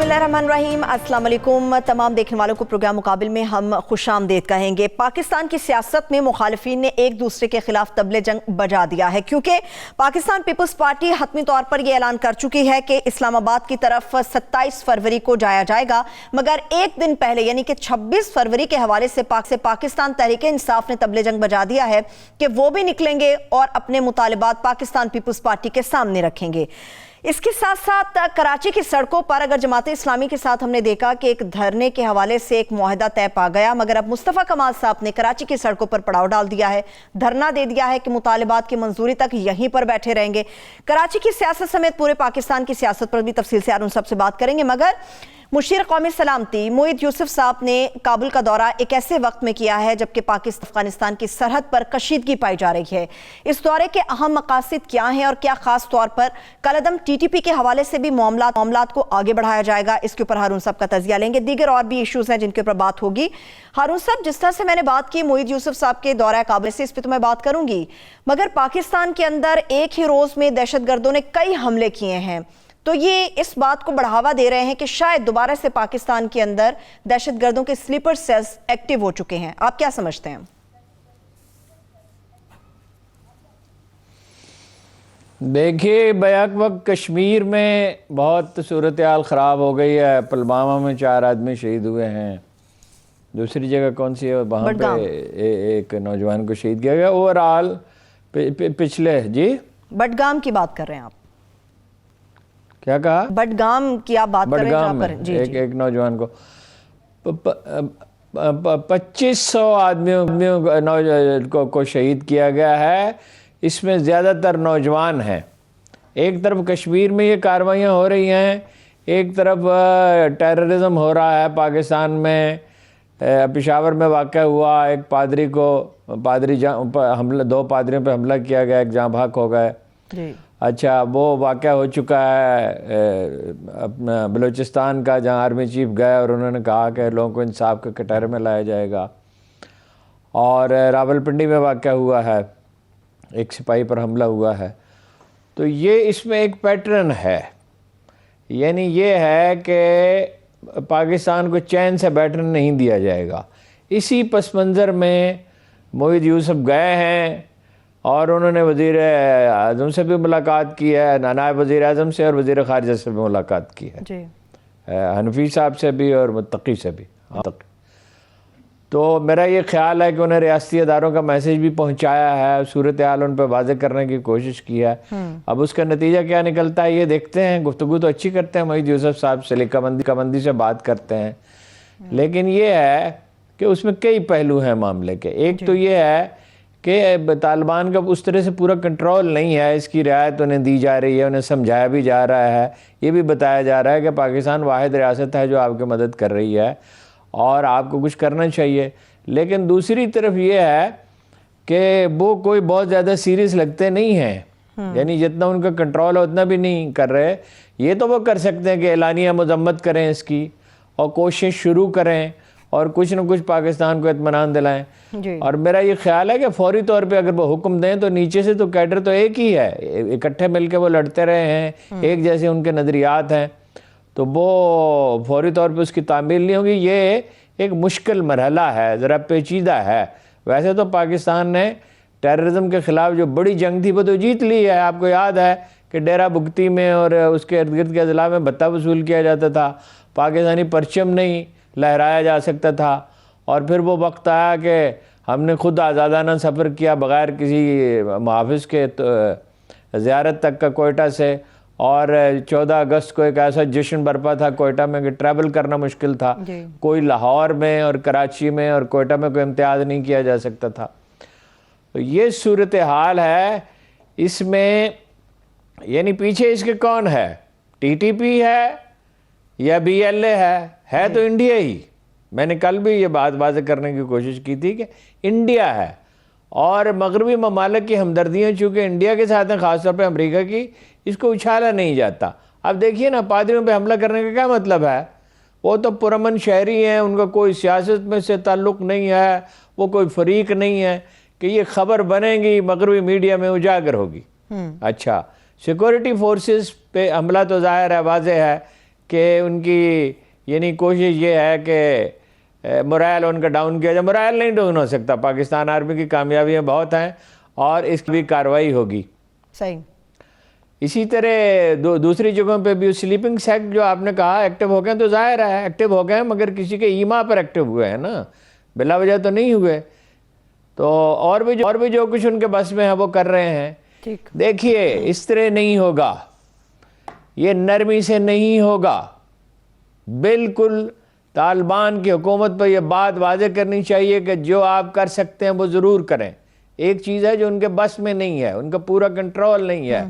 बिस्मिल्लाहिर्रहमानिर्रहीम, अस्सलाम वालेकुम। तमाम देखने वालों को प्रोग्राम मुकाबिल में हम खुशामदीद कहेंगे। पाकिस्तान की सियासत में मुखालिफिन ने एक दूसरे के खिलाफ तबले जंग बजा दिया है, क्योंकि पाकिस्तान पीपल्स पार्टी हतमी तौर पर यह ऐलान कर चुकी है कि इस्लामाबाद की तरफ 27 फरवरी को जाया जाएगा, मगर एक दिन पहले यानी कि 26 फरवरी के हवाले से पाकिस्तान तहरीक इंसाफ ने तबले जंग बजा दिया है कि वो भी निकलेंगे और अपने मुतालिबात पाकिस्तान पीपल्स पार्टी के सामने रखेंगे। इसके साथ साथ कराची की सड़कों पर अगर जमात इस्लामी के साथ हमने देखा कि एक धरने के हवाले से एक मुआहदा तय पा गया, मगर अब मुस्तफ़ा कमाल साहब ने कराची की सड़कों पर पड़ाव डाल दिया है, धरना दे दिया है कि मुतालिबात की मंजूरी तक यहीं पर बैठे रहेंगे। कराची की सियासत समेत पूरे पाकिस्तान की सियासत पर भी तफसील से उन सबसे बात करेंगे। मगर मुशीर कौमी सलामती मोईद यूसुफ साहब ने काबुल का दौरा एक ऐसे वक्त में किया है जबकि पाकिस्तान अफगानिस्तान की सरहद पर कशीदगी पाई जा रही है। इस दौरे के अहम मकासद क्या हैं और क्या खास तौर पर कलअदम TTP के हवाले से भी मामलात को आगे बढ़ाया जाएगा, इसके ऊपर हारून साहब का तजिया लेंगे। दीगर और भी इशूज हैं जिनके ऊपर बात होगी। हारून साहब, जिस तरह से मैंने बात की मोईद यूसुफ साहब के दौरा काबुल से, इस पर तो मैं बात करूंगी, मगर पाकिस्तान के अंदर एक ही रोज में दहशतगर्दों ने कई हमले किए हैं, तो ये इस बात को बढ़ावा दे रहे हैं कि शायद दोबारा से पाकिस्तान के अंदर दहशतगर्दों के स्लीपर सेल्स एक्टिव हो चुके हैं। आप क्या समझते हैं? देखिए, बैक वक्त कश्मीर में बहुत सूरत हाल ख़राब हो गई है। पुलवामा में 4 आदमी शहीद हुए हैं। दूसरी जगह कौन सी है, वहाँ पे एक नौजवान को शहीद किया गया। ओवरऑल पिछले जी बडगाम की बात कर रहे हैं आप? क्या कहा? बडगाम की आप बात कर रहे हैं? पर जी, एक नौजवान को 2500 आदमियों को शहीद किया गया है। इसमें ज़्यादातर नौजवान हैं। एक तरफ कश्मीर में ये कार्रवाइयाँ हो रही हैं, एक तरफ टेररिज्म हो रहा है पाकिस्तान में। पेशावर में वाक़या हुआ, एक पादरी को हमला, 2 पादरियों पे हमला किया गया, एक जहाँ भाग हो गए। अच्छा, वो वाक़या हो चुका है अपना बलूचिस्तान का, जहाँ आर्मी चीफ गए और उन्होंने कहा कि लोगों को इंसाफ के कटहरे में लाया जाएगा। और रावलपिंडी में वाक़या हुआ है, एक सिपाही पर हमला हुआ है। तो ये इसमें एक पैटर्न है, यानी ये है कि पाकिस्तान को चैन से बैठने नहीं दिया जाएगा। इसी पस मंज़र में मोईद यूसुफ गए हैं और उन्होंने वज़ीर आज़म से भी मुलाकात की है, नायब वज़ीर आज़म से, और वज़ीर ख़ारिजा से भी मुलाकात की है जी। हनफी साहब से भी और मुत्तकी से भी। तो मेरा ये ख्याल है कि उन्हें रियासती अदारों का मैसेज भी पहुंचाया है, सूरत हाल उन पर वाज़े करने की कोशिश की है। अब उसका नतीजा क्या निकलता है ये देखते हैं। गुफ्तगू तो अच्छी करते हैं मोईद यूसुफ साहब से, लिकाबंदी से बात करते हैं, लेकिन ये है कि उसमें कई पहलू हैं मामले के। एक तो ये है कि तालिबान का उस तरह से पूरा कंट्रोल नहीं है, इसकी रियायत उन्हें दी जा रही है, उन्हें समझाया भी जा रहा है, ये भी बताया जा रहा है कि पाकिस्तान वाहिद रियासत है जो आपकी मदद कर रही है और आपको कुछ करना चाहिए। लेकिन दूसरी तरफ ये है कि वो कोई बहुत ज़्यादा सीरियस लगते नहीं हैं, यानी जितना उनका कंट्रोल है उतना भी नहीं कर रहे। ये तो वो कर सकते हैं कि एलानिया मजम्मत करें इसकी और कोशिश शुरू करें और कुछ न कुछ पाकिस्तान को इत्मीनान दिलाएं। और मेरा ये ख्याल है कि फौरी तौर पे अगर वो हुक्म दें तो नीचे से तो कैडर तो एक ही है, इकट्ठे मिलकर वो लड़ते रहे हैं, एक जैसे उनके नज़रियात हैं, तो वो फौरी तौर पे उसकी तामील नहीं होगी। ये एक मुश्किल मरहला है, ज़रा पेचीदा है। वैसे तो पाकिस्तान ने टेररिज्म के ख़िलाफ़ जो बड़ी जंग थी वो तो जीत ली है। आपको याद है कि डेरा बुगती में और उसके इर्द गिर्द के अज़ला में भत्ता वसूल किया जाता था, पाकिस्तानी परचम नहीं लहराया जा सकता था। और फिर वो वक्त आया कि हमने खुद आज़ादाना सफ़र किया बग़ैर किसी मुहाफ़िज़ के ज़ियारत तक का कोयटा से, और 14 अगस्त को एक ऐसा जश्न बरपा था कोयटा में कि ट्रैवल करना मुश्किल था। कोई लाहौर में और कराची में और कोयटा में कोई इम्तियाज़ नहीं किया जा सकता था। तो ये सूरत हाल है। इसमें यानी पीछे इसके कौन है? TTP है या BLA है तो इंडिया ही। मैंने कल भी ये बात वाज़े करने की कोशिश की थी कि इंडिया है, और मगरबी ममालिक की हमदर्दियाँ चूँकि इंडिया के साथ हैं, ख़ासतौर पे अमेरिका की, इसको उछाला नहीं जाता। अब देखिए ना, पादरियों पे हमला करने का क्या मतलब है? वो तो पुरअमन शहरी हैं, उनका कोई सियासत में से ताल्लुक़ नहीं है, वो कोई फरीक नहीं है कि ये खबर बनेगी मगरबी मीडिया में उजागर होगी। अच्छा, सिक्योरिटी फोर्सेस पे हमला तो ज़ाहिर है, वाज़े है कि उनकी यानी कोशिश ये है कि मोरल उनका डाउन किया जाए। मोरल नहीं डाउन हो सकता, पाकिस्तान आर्मी की कामयाबियाँ बहुत हैं और इसकी भी कार्रवाई होगी। सही। इसी तरह दूसरी जगहों पे भी स्लीपिंग सेक्ट जो आपने कहा एक्टिव हो गए, तो जाहिर है एक्टिव हो गए, मगर किसी के ईमा पर एक्टिव हुए हैं ना, बिला वजह तो नहीं हुए। तो और भी जो कुछ उनके बस में है वो कर रहे हैं। ठीक। देखिए, इस तरह नहीं होगा, ये नरमी से नहीं होगा। बिल्कुल तालिबान की हुकूमत पर यह बात वाज़ेह करनी चाहिए कि जो आप कर सकते हैं वो ज़रूर करें। एक चीज़ है जो उनके बस में नहीं है, उनका पूरा कंट्रोल नहीं है।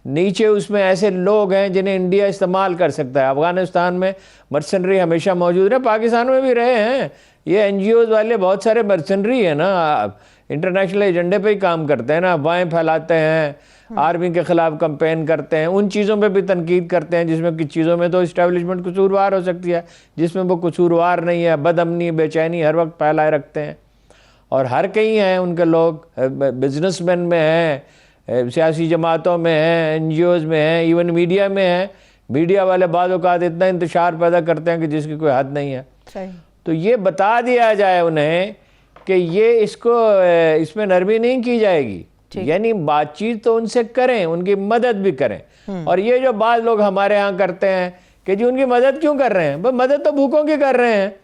नीचे उसमें ऐसे लोग हैं जिन्हें इंडिया इस्तेमाल कर सकता है। अफगानिस्तान में मर्सनरी हमेशा मौजूद रहे, पाकिस्तान में भी रहे हैं। ये NGOs वाले बहुत सारे मर्सनरी है ना, इंटरनेशनल एजेंडे पे ही काम करते हैं ना, अफवाहें फैलाते हैं, आर्मी के खिलाफ कंपेन करते हैं, उन चीज़ों पे भी तनकीद करते हैं जिसमें कुछ चीज़ों में तो इस्टेब्लिशमेंट कसूरवार हो सकती है, जिसमें वो कसूरवार नहीं है। बदअमनी बेचैनी हर वक्त फैलाए रखते हैं और हर कहीं हैं उनके लोग, बिजनेसमैन में हैं, सियासी जमातों में हैं, NGOs में हैं, इवन मीडिया में हैं। मीडिया वाले बाद औक़ात इतना इंतशार पैदा करते हैं कि जिसकी कोई हद नहीं है। सही। तो ये बता दिया जाए उन्हें कि ये इसमें नरमी नहीं की जाएगी, यानी बातचीत तो उनसे करें, उनकी मदद भी करें। और ये जो बात लोग हमारे यहाँ करते हैं कि जी उनकी मदद क्यों कर रहे हैं, भाई मदद तो भूखों की कर रहे हैं,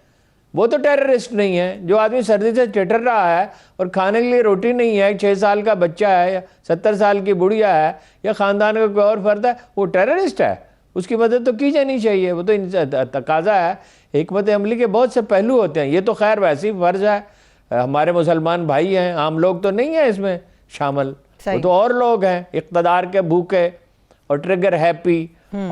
वो तो टेररिस्ट नहीं है। जो आदमी सर्दी से ठिठुर रहा है और खाने के लिए रोटी नहीं है, 6 साल का बच्चा है या 70 साल की बुढ़िया है या ख़ानदान का कोई और फर्द है, वो टेररिस्ट है, उसकी मदद तो की जानी चाहिए। वो तो तकाजा है। हिकमत अमली के बहुत से पहलू होते हैं। ये तो खैर वैसे ही फ़र्ज़ है, हमारे मुसलमान भाई हैं, आम लोग तो नहीं हैं इसमें शामिल, वो तो और लोग हैं इक़्तिदार के भूखे और ट्रिगर हैप्पी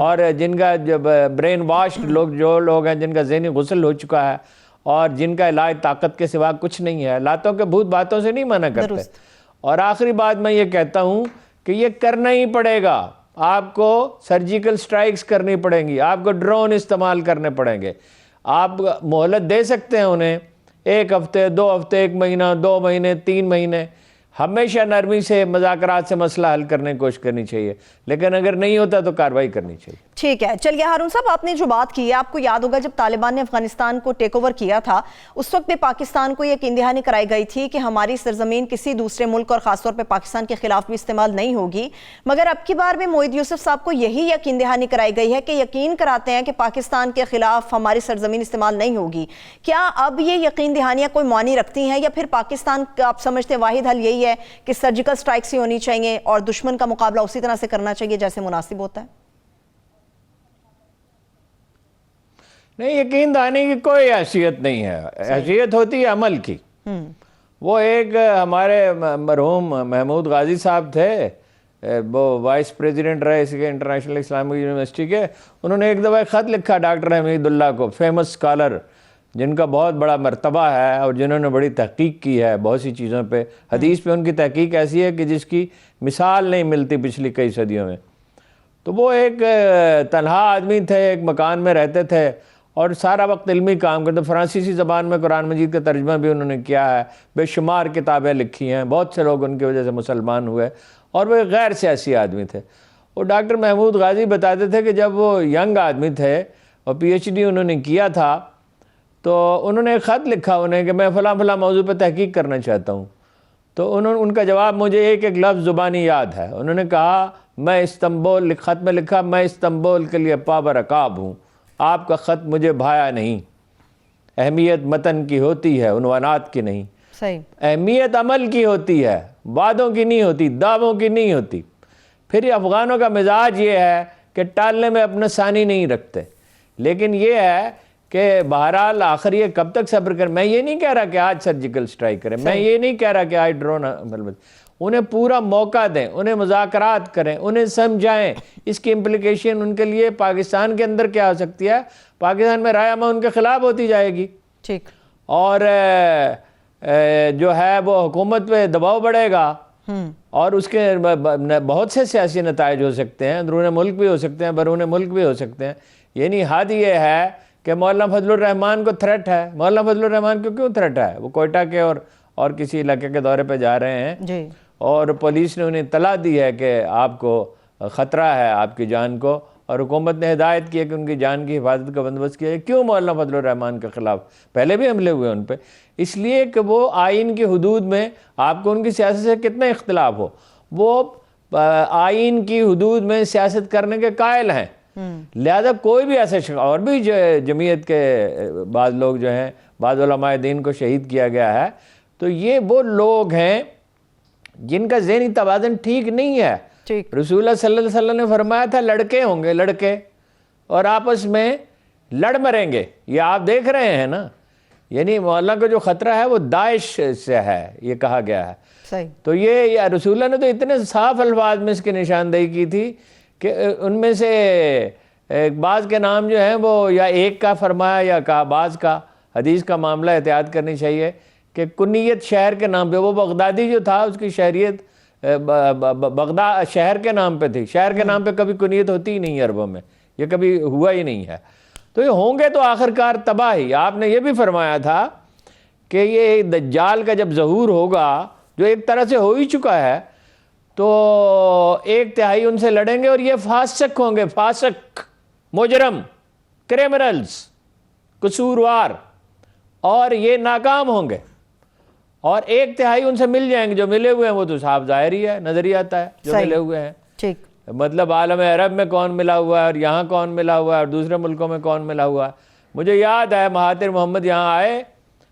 और जिनका जब ब्रेन वाश लोग, जो लोग हैं जिनका ज़हनी गुस्ल हो चुका है और जिनका इलाज ताकत के सिवा कुछ नहीं है। लातों के भूत बातों से नहीं मना करते। और आखिरी बात मैं ये कहता हूँ कि ये करना ही पड़ेगा, आपको सर्जिकल स्ट्राइक्स करनी पड़ेंगी, आपको ड्रोन इस्तेमाल करने पड़ेंगे। आप मोहलत दे सकते हैं उन्हें, 1 हफ्ते, 2 हफ्ते, 1 महीना, 2 महीने, 3 महीने, हमेशा नरमी से, मज़ाकरात से मसला हल करने की कोशिश करनी चाहिए, लेकिन अगर नहीं होता तो कार्रवाई करनी चाहिए। ठीक है। चलिए हारून साहब, आपने जो बात की है, आपको याद होगा जब तालिबान ने अफगानिस्तान को टेक ओवर किया था, उस वक्त भी पाकिस्तान को यकीन दहानी कराई गई थी कि हमारी सरजमीन किसी दूसरे मुल्क और खासतौर पर पाकिस्तान के खिलाफ भी इस्तेमाल नहीं होगी। मगर अब की बार में मोईद यूसुफ साहब को यही यकीन दहानी कराई गई है कि यकीन कराते हैं कि पाकिस्तान के खिलाफ हमारी सरजमीन इस्तेमाल नहीं होगी। क्या अब ये यकीन दहानियां कोई मानी रखती हैं, या फिर पाकिस्तान का आप समझते वाहिद हल यही है कि सर्जिकल स्ट्राइक्स ही होनी चाहिए और दुश्मन का मुकाबला उसी तरह से करना चाहिए जैसे मुनासिब होता है? नहीं, यकीन दहानी की कोई हैसियत नहीं है, हैसियत होती है अमल की। वो एक हमारे मरहूम महमूद गाजी साहब थे, वो वाइस प्रेसिडेंट रहे इसके इंटरनेशनल इस्लामिक यूनिवर्सिटी के। उन्होंने एक दफ़ा ख़त लिखा डॉक्टर हमीदुल्लाह को, फेमस स्कॉलर जिनका बहुत बड़ा मर्तबा है और जिन्होंने बड़ी तहकीक की है बहुत सी चीज़ों पे। हदीस पे उनकी तहकीक ऐसी है कि जिसकी मिसाल नहीं मिलती पिछली कई सदियों में। तो वो एक तन्हा आदमी थे, एक मकान में रहते थे और सारा वक्त इल्मी काम करते। फ़्रांसीसी ज़बान में कुरान मजीद का तर्जमा भी उन्होंने किया है, बेशुमार किताबें लिखी हैं, बहुत से लोग उनकी वजह से मुसलमान हुए और वो गैर सियासी आदमी थे। और डॉक्टर महमूद गाजी बताते थे कि जब वो यंग आदमी थे और PhD उन्होंने किया था, तो उन्होंने एक ख़त लिखा उन्हें कि मैं फ़लाँ फ़लाँ मौजू पर तहकीक करना चाहता हूँ। तो उनका जवाब मुझे एक एक लफ्ज़ ज़ुबानी याद है। उन्होंने कहा, मैं इस्तांबुल, ख़त में लिखा, मैं इस्तांबुल के लिए पाबरकाब हूँ, आपका ख़त मुझे भाया नहीं। अहमियत मतन की होती है, उन्वानात की नहीं। सही। अहमियत अमल की होती है, वादों की नहीं होती, दावों की नहीं होती। फिर अफ़गानों का मिजाज ये है कि टालने में अपना सानी नहीं रखते, लेकिन ये है कि बहरहाल आखिर ये कब तक सब्र करें। मैं ये नहीं कह रहा कि आज सर्जिकल स्ट्राइक करें, मैं ये नहीं कह रहा कि आज ड्रोन अमल, उन्हें पूरा मौका दें, उन्हें मुज़ाकरात करें, उन्हें समझाएं इसकी इम्प्लिकेशन उनके लिए पाकिस्तान के अंदर क्या हो सकती है। पाकिस्तान में राय अमल उनके ख़िलाफ़ होती जाएगी। ठीक। और जो है वो हुकूमत पे दबाव बढ़ेगा और उसके बहुत से सियासी नताइज हो सकते हैं, अंदरूनी मुल्क भी हो सकते हैं, बैरून मुल्क भी हो सकते हैं। यानी हद ये है कि मौलाना फजलुर रहमान को थ्रेट है। मौलाना फजलुर रहमान को क्यों थ्रेट है? वो कोयटा के और किसी इलाके के दौरे पे जा रहे हैं जी। और पुलिस ने उन्हें इत्तला दी है कि आपको ख़तरा है आपकी जान को और हुकूमत ने हिदायत की है कि उनकी जान की हिफाजत का बंदोबस्त किया जाए। क्यों मौलाना फजलुर रहमान के ख़िलाफ़ पहले भी हमले हुए उन पर? इसलिए कि वो आइन की हदूद में, आपको उनकी सियासत से कितना इख्तलाफ हो, वो आइन की हदूद में सियासत करने के कायल हैं। लिहाजा कोई भी ऐसे और भी जमीयत के बाद लोग जो हैं, बाद उलमाए दीन को शहीद किया गया है, तो ये वो लोग हैं जिनका ज़हनी तवाज़ुन ठीक नहीं है। रसूलुल्लाह सल्लल्लाहु अलैहि वसल्लम ने फरमाया था लड़के होंगे, लड़के, और आपस में लड़ मरेंगे। ये आप देख रहे हैं ना, यानी मौला का जो ख़तरा है वो दाइश से है, ये कहा गया है। सही। तो ये रसूलुल्लाह ने तो इतने साफ अल्फाज में इसकी निशानदेही की थी कि उनमें से एक बाज़ के नाम जो हैं वो या एक का फरमाया या कहा बाज़ का। हदीस का मामला एहतियात करनी चाहिए कि कुन्नियत शहर के नाम पे, वो बगदादी जो था उसकी शहरियत बगदाद शहर के नाम पे थी। शहर के नाम पे कभी कुन्नियत होती ही नहीं है अरबों में, ये कभी हुआ ही नहीं है। तो ये होंगे तो आखिरकार तबाही। आपने ये भी फरमाया था कि ये दज्जाल का जब ज़हूर होगा, जो एक तरह से हो ही चुका है, तो 1/3 उनसे लड़ेंगे और ये फासिक होंगे, फासिक, मुजरम, क्रिमिनल्स, कसूरवार, और ये नाकाम होंगे, और 1/3 उनसे मिल जाएंगे। जो मिले हुए हैं वो तो साफ जाहिर ही है, नजर ही आता है जो मिले हुए हैं। ठीक, मतलब आलम अरब में कौन मिला हुआ है और यहाँ कौन मिला हुआ है और दूसरे मुल्कों में कौन मिला हुआ है। मुझे याद है महातिर मोहम्मद यहाँ आए,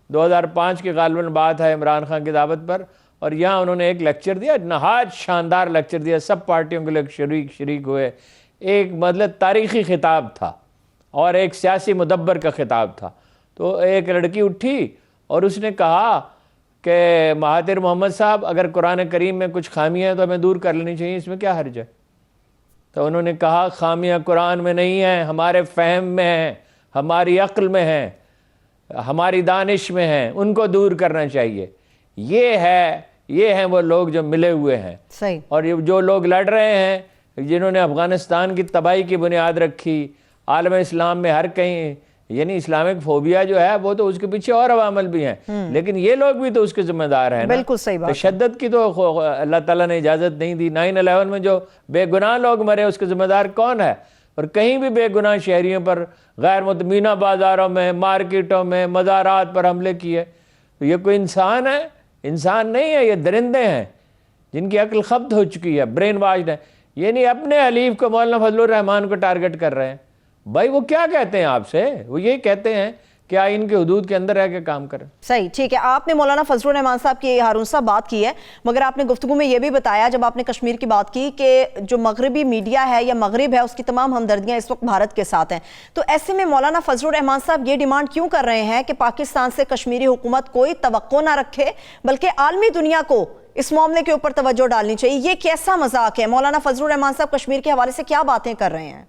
2005 की गालिबन बात है, इमरान खान की दावत पर, और यहाँ उन्होंने एक लेक्चर दिया, नहायत शानदार लेक्चर दिया, सब पार्टियों के लोग शरीक हुए। एक मतलब तारीख़ी खिताब था और एक सियासी मुदब्बर का खिताब था। तो एक लड़की उठी और उसने कहा कि महातिर मोहम्मद साहब, अगर कुरान करीम में कुछ खामियाँ हैं तो हमें दूर कर लेनी चाहिए, इसमें क्या हर्ज है? तो उन्होंने कहा खामियाँ कुरान में नहीं हैं, हमारे फ़हम में हैं, हमारी अक्ल में हैं, हमारी दानिश में हैं, उनको दूर करना चाहिए। ये हैं वो लोग जो मिले हुए हैं। सही। और ये जो लोग लड़ रहे हैं, जिन्होंने अफ़गानिस्तान की तबाही की बुनियाद रखी, आलम इस्लाम में हर कहीं, यानी इस्लामिक फोबिया जो है वो तो उसके पीछे और अवामल भी हैं, लेकिन ये लोग भी तो उसके जिम्मेदार हैं। बिल्कुल सही बात। तशद्दुद की तो अल्लाह ताला ने इजाज़त नहीं दी। 9/11 में जो बेगुनाह लोग मरे उसके जिम्मेदार कौन है? और कहीं भी बेगुनाह शहरियों पर गैर मुतमीना बाज़ारों में, मार्केटों में, मज़ारात पर हमले किए। तो ये कोई इंसान है? इंसान नहीं है, ये दरिंदे हैं जिनकी अक्ल खब्त हो चुकी है, ब्रेन वाश्ड है। ये नहीं अपने हलीफ को, मौलाना फजलुर रहमान को टारगेट कर रहे हैं। भाई वो क्या कहते हैं आपसे? वो ये कहते हैं कि आइन के हुदूद के अंदर रह के काम करें। सही, ठीक है। आपने मौलाना फजलुर रहमान साहब की, हारून साहब बात की है, मगर आपने गुफ्तगू में ये भी बताया, जब आपने कश्मीर की बात की, कि जो मगरबी मीडिया है या मगरिब है उसकी तमाम हमदर्दियां इस वक्त भारत के साथ हैं। तो ऐसे में मौलाना फजलुर रहमान साहब ये डिमांड क्यों कर रहे हैं कि पाकिस्तान से कश्मीरी हुकूमत कोई तवक्को ना रखे, बल्कि आलमी दुनिया को इस मामले के ऊपर तवज्जो डालनी चाहिए? ये कैसा मजाक है? मौलाना फजलुर रहमान साहब कश्मीर के हवाले से क्या बातें कर रहे हैं?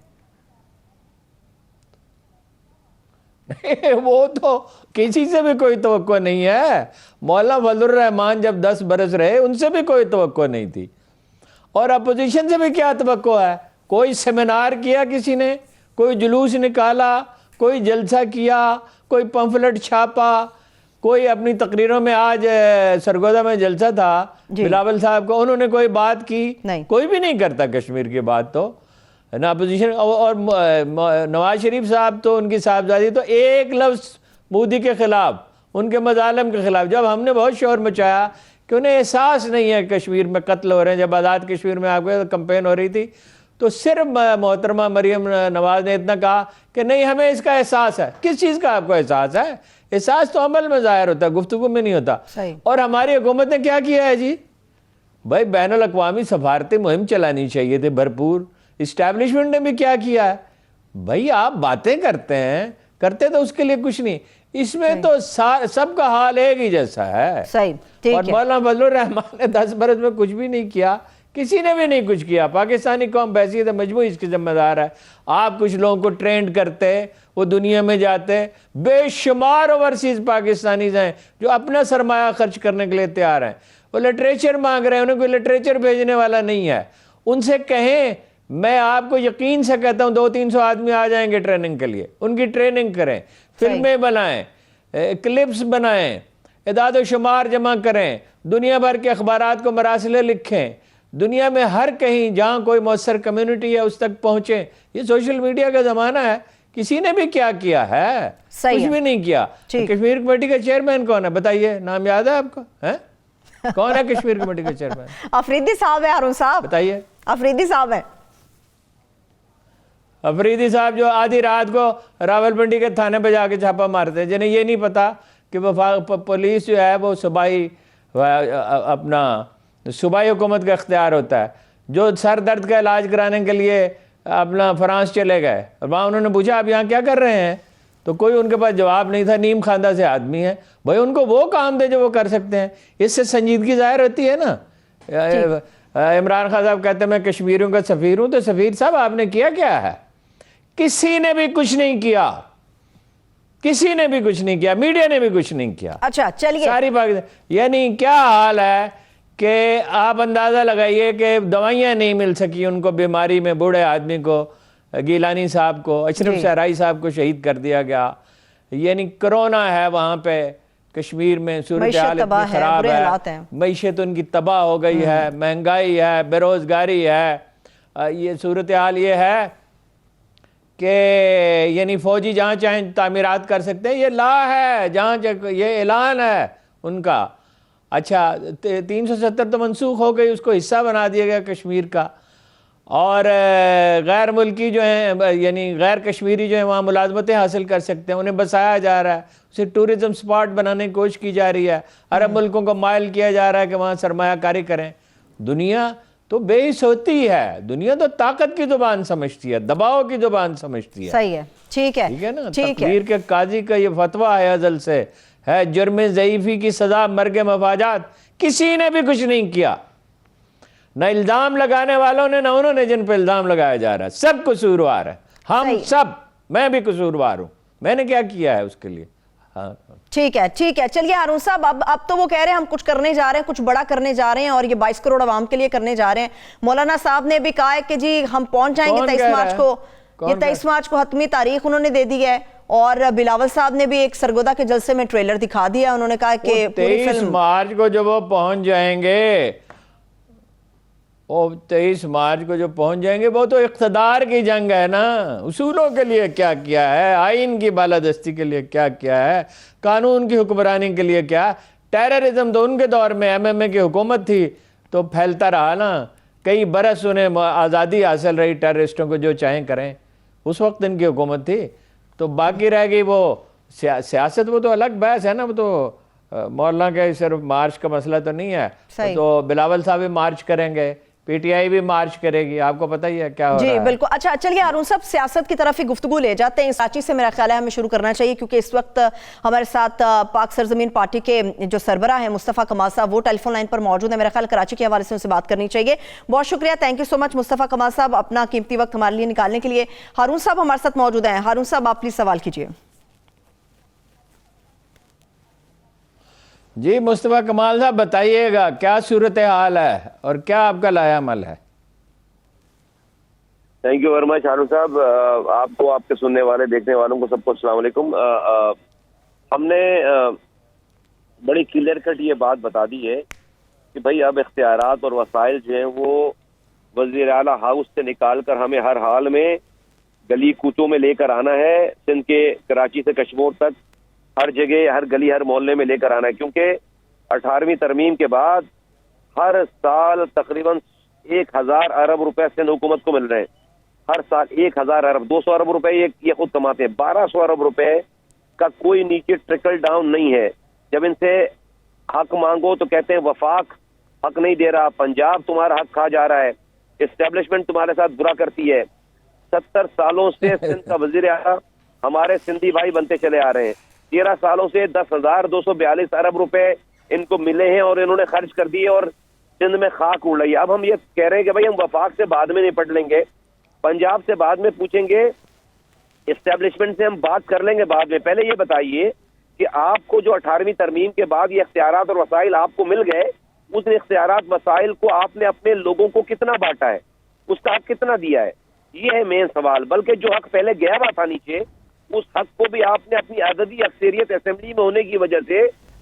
वो तो किसी से भी कोई तवक्को नहीं है। मौलाना फजलुर रहमान जब 10 बरस रहे उनसे भी कोई तवक्को नहीं थी, और अपोजिशन से भी क्या तवक्को है? कोई सेमिनार किया किसी ने, कोई जुलूस निकाला, कोई जलसा किया, कोई पंफलेट छापा, कोई अपनी तकरीरों में, आज सरगोदा में जलसा था बिलावल साहब का, उन्होंने कोई बात की? कोई भी नहीं करता कश्मीर की बात तो ना अपोजिशन। और नवाज शरीफ साहब तो, उनकी साहबजादी तो एक लफ्ज़ मोदी के ख़िलाफ़, उनके मज़ालिम के ख़िलाफ़। जब हमने बहुत शोर मचाया कि उन्हें एहसास नहीं है कश्मीर में कत्ल हो रहे हैं, जब आज़ाद कश्मीर में आपके कंपेन हो रही थी, तो सिर्फ मोहतरमा मरियम नवाज ने इतना कहा कि नहीं हमें इसका एहसास है। किस चीज़ का आपको एहसास है? एहसास तो अमल में ज़ाहिर होता है, गुफ्तगू में नहीं होता। और हमारी हुकूमत ने क्या किया है जी? भाई बैनुल अक़वामी सफारती मुहिम चलानी चाहिए थी भरपूर। इस्टेब्लिशमेंट ने भी क्या किया है? भाई आप बातें करते हैं, करते तो उसके लिए कुछ नहीं, इसमें तो सबका हाल एक ही जैसा है। सही, ठीक और मौलाना फजलुर रहमान ने 10 बरस में कुछ भी नहीं किया, किसी ने भी नहीं कुछ किया। पाकिस्तानी कौम बैसियत मजबूरी इसकी जिम्मेदार है। आप कुछ लोगों को ट्रेंड करते, वो दुनिया में जाते, बेशुमार ओवरसीज पाकिस्तानीज हैं जो अपना सरमाया खर्च करने के लिए तैयार हैं। वो लिटरेचर मांग रहे हैं, उन्हें कोई लिटरेचर भेजने वाला नहीं है। उनसे कहें, मैं आपको यकीन से कहता हूँ 200-300 आदमी आ जाएंगे ट्रेनिंग के लिए, उनकी ट्रेनिंग करें, फिल्में बनाएं, क्लिप्स बनाएं, इदाद शुमार जमा करें, दुनिया भर के अखबारात को मरासिले लिखें, दुनिया में हर कहीं जहाँ कोई मौसर कम्युनिटी है उस तक पहुँचे। ये सोशल मीडिया का ज़माना है, किसी ने भी क्या किया है? कुछ भी नहीं किया। तो कश्मीर कमेटी का चेयरमैन कौन है बताइए, नाम याद है आपको? है कौन है कश्मीर कमेटी का चेयरमैन? अफरीदी साहब है। हारून साहब बताइए। अफरीदी साहब है। अफरीदी साहब जो आधी रात को रावलपिंडी के थाने पे जाके छापा मारते हैं, जिन्हें ये नहीं पता कि पुलिस जो है वो सूबाई अपना सूबाई हुकूमत का इख्तियार होता है। जो सर दर्द का इलाज कराने के लिए अपना फ्रांस चले गए और वहाँ उन्होंने पूछा आप यहाँ क्या कर रहे हैं, तो कोई उनके पास जवाब नहीं था। नीम खानदा से आदमी है भाई, उनको वो काम दे जो वो कर सकते हैं। इससे संजीदगी जाहिर होती है ना। इमरान खान साहब कहते हैं मैं कश्मीरियों का सफ़ीर हूँ, तो सफ़ीर साहब आपने किया क्या है? किसी ने भी कुछ नहीं किया, किसी ने भी कुछ नहीं किया, मीडिया ने भी कुछ नहीं किया। अच्छा चलिए, सारी बात यानी क्या हाल है कि आप अंदाज़ा लगाइए कि दवाइयाँ नहीं मिल सकी उनको बीमारी में, बूढ़े आदमी को, गीलानी साहब को, अशरफ सहराई साहब को शहीद कर दिया गया। यानी कोरोना है वहाँ पे कश्मीर में, सूरत हाल इतनी ख़राब है, मईशत उनकी तबाह हो गई है, महंगाई है, बेरोज़गारी है। ये सूरत हाल ये है कि यानी फ़ौजी जहाँ चाहें तामीरात कर सकते हैं, ये ला है, जहाँ ये ऐलान है उनका। अच्छा 370 तो मनसूख हो गई, उसको हिस्सा बना दिया गया कश्मीर का। और गैर मुल्की जो हैं यानी गैर कश्मीरी जो हैं वहाँ मुलाजमतें हासिल कर सकते हैं, उन्हें बसाया जा रहा है, उसे टूरिज़म स्पॉट बनाने की कोशिश की जा रही है। अरब मुल्कों को माइल किया जा रहा है कि वहाँ सरमायाकारी करें। दुनिया तो बेइस होती है, दुनिया तो ताकत की जुबान समझती है, दबाव की जुबान समझती है। सही है, ठीक है, ठीक है ना। तकरीर के काजी का ये फतवा है अज़ल से, है जुर्म ज़ईफ़ी की सज़ा मर्ग मफाजात। किसी ने भी कुछ नहीं किया, न इल्ज़ाम लगाने वालों ने, न उन्होंने जिन पर इल्ज़ाम लगाया जा रहा है। सब कसूरवार है, हम सब, मैं भी कसूरवार हूँ। मैंने क्या किया है उसके लिए? हाँ ठीक है, ठीक है। चलिए हारून साहब, अब तो वो कह रहे हैं हम कुछ करने जा रहे हैं, कुछ बड़ा करने जा रहे हैं और ये 22 करोड़ आवाम के लिए करने जा रहे हैं। मौलाना साहब ने भी कहा है कि जी हम पहुंच जाएंगे 23 मार्च को। ये 23 मार्च को हतमी तारीख उन्होंने दे दी है। और बिलावल साहब ने भी एक सरगोदा के जलसे में ट्रेलर दिखा दिया। उन्होंने कहा कि 23 मार्च को जब वो पहुंच जाएंगे, वो 23 मार्च को जो पहुंच जाएंगे, वो तो इख्तदार की जंग है ना। उसूलों के लिए क्या किया है, आइन की बालादस्ती के लिए क्या किया है, कानून की हुक्मरानी के लिए क्या। टेररिज्म तो उनके दौर में MMA की हुकूमत थी तो फैलता रहा ना, कई बरस उन्हें आज़ादी हासिल रही, टेररिस्टों को जो चाहें करें, उस वक्त इनकी हुकूमत थी। तो बाकी रह गई वो सियासत, वो तो अलग बहस है ना। वो तो मौलाना के सिर्फ मार्च का मसला तो नहीं है। तो बिलावल साहब भी मार्च करेंगे, PTI भी मार्च करेगी, आपको पता ही है क्या हो रहा है। जी बिल्कुल। अच्छा चलिए हारून साहब, सियासत की तरफ ही गुफ्तगू ले जाते हैं। कराची से मेरा ख्याल है हमें शुरू करना चाहिए, क्योंकि इस वक्त हमारे साथ पाक सरजमीन पार्टी के जो सरबरा है मुस्तफ़ा कमाल साहब, वो टेलीफोन लाइन पर मौजूद है। मेरा ख्याल कराची के हवाले से उनसे बात करनी चाहिए। बहुत शुक्रिया, thank you so much Mustafa कमाल साहब, अपना कीमती वक्त हमारे लिए निकालने के लिए। हारून साहब हमारे साथ मौजूद हैं। हारून साहब आप प्लीज सवाल कीजिए। जी मुस्तफ़ा कमाल साहब बताइएगा, क्या सूरत हाल है और क्या आपका लायामल है? Thank you very much Haroon साहब। आपको, आपके सुनने वाले, देखने वालों को सबको अस्सलाम वालेकुम। हमने बड़ी क्लियर कट ये बात बता दी है कि भाई अब इख्तियारात और वसाइल जो हैं वो वज़ीर आला हाउस से निकाल कर हमें हर हाल में गली कूचों में लेकर आना है। सिंध के कराची से कश्मीर तक हर जगह, हर गली, हर मोहल्ले में लेकर आना है, क्योंकि 18वीं तरमीम के बाद हर साल तकरीबन 1000 अरब रुपए सिंध हुकूमत को मिल रहे हैं। हर साल 1000 अरब, 200 अरब रुपए ये खुद कमाते हैं। 1200 अरब रुपए का कोई नीचे ट्रिकल डाउन नहीं है। जब इनसे हक मांगो तो कहते हैं वफाक हक नहीं दे रहा, पंजाब तुम्हारा हक खा जा रहा है, एस्टेब्लिशमेंट तुम्हारे साथ बुरा करती है। 70 सालों से सिंध का वजीर आला हमारे सिंधी भाई बनते चले आ रहे हैं। 13 सालों से 10,242 अरब रुपए इनको मिले हैं और इन्होंने खर्च कर दिए और सिंध में खाक उड़ रही है। अब हम ये कह रहे हैं कि भाई हम वफाक से बाद में निपट लेंगे, पंजाब से बाद में पूछेंगे, एस्टेब्लिशमेंट से हम बात कर लेंगे बाद में। पहले ये बताइए कि आपको जो 18वीं तरमीम के बाद ये इख्तियारात और वसाइल आपको मिल गए, उस इख्तियारात वसाइल को आपने अपने लोगों को कितना बांटा है, उसका हक कितना दिया है, ये है मेन सवाल। बल्कि जो हक पहले गया हुआ था नीचे, उस हक को भी आपने अपनी अददी अक्सरियत असेंबली में होने की वजह से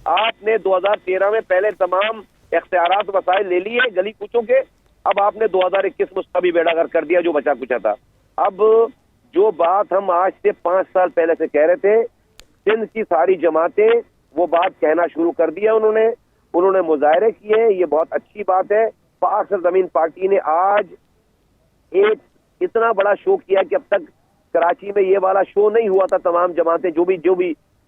आपने 2013 में पहले तमाम इख्तियारात वसाइल ले लिए गली कूचों के। अब आपने 2021 में उसका भी बेड़ा गर्क कर दिया जो बचा कुचा था। अब जो बात हम आज से 5 साल पहले से कह रहे थे, सिंध की सारी जमातें वो बात कहना शुरू कर दिया उन्होंने मुजाहरे किए। ये बहुत अच्छी बात है। पाक सरजमीन पार्टी ने आज एक इतना बड़ा शो किया कि अब तक कराची में ये वाला शो नहीं हुआ था। तमाम जमातें जो भी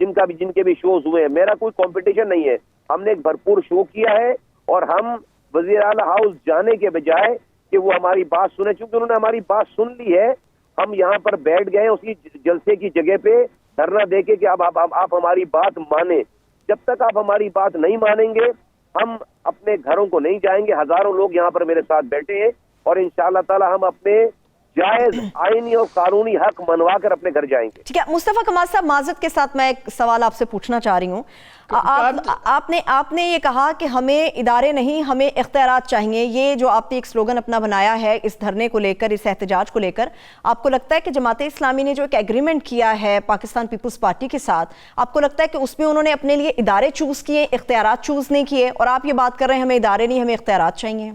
जिनके भी शोज हुए हैं, मेरा कोई कंपटीशन नहीं है, हमने एक भरपूर शो किया है। और हम वजीर आला हाउस जाने के बजाय कि वो हमारी बात सुने, चूंकि उन्होंने हमारी बात सुन ली है, हम यहाँ पर बैठ गए उसी जलसे की जगह पे धरना देके कि अब आप हमारी बात माने। जब तक आप हमारी बात नहीं मानेंगे हम अपने घरों को नहीं जाएंगे। हजारों लोग यहाँ पर मेरे साथ बैठे हैं और इंशाअल्लाह ताला हम अपने जायज आईनी और कानूनी हक मनवा कर अपने घर जाएंगे। ठीक है मुस्तफा कमाल साहब, माजरत के साथ मैं एक सवाल आपसे पूछना चाह रही हूँ। आपने ये कहा कि हमें इदारे नहीं, हमें इख्तियारात चाहिए। ये जो आपने एक स्लोगन अपना बनाया है इस धरने को लेकर, इस एहतजाज को लेकर, आपको लगता है कि जमात इस्लामी ने जो एक एग्रीमेंट किया है पाकिस्तान पीपल्स पार्टी के साथ, आपको लगता है कि उसमें उन्होंने अपने लिए इदारे चूज किए, इख्तियारात चूज नहीं किए, और आप ये बात कर रहे हैं हमें इदारे नहीं, हमें इख्तियारात चाहिए?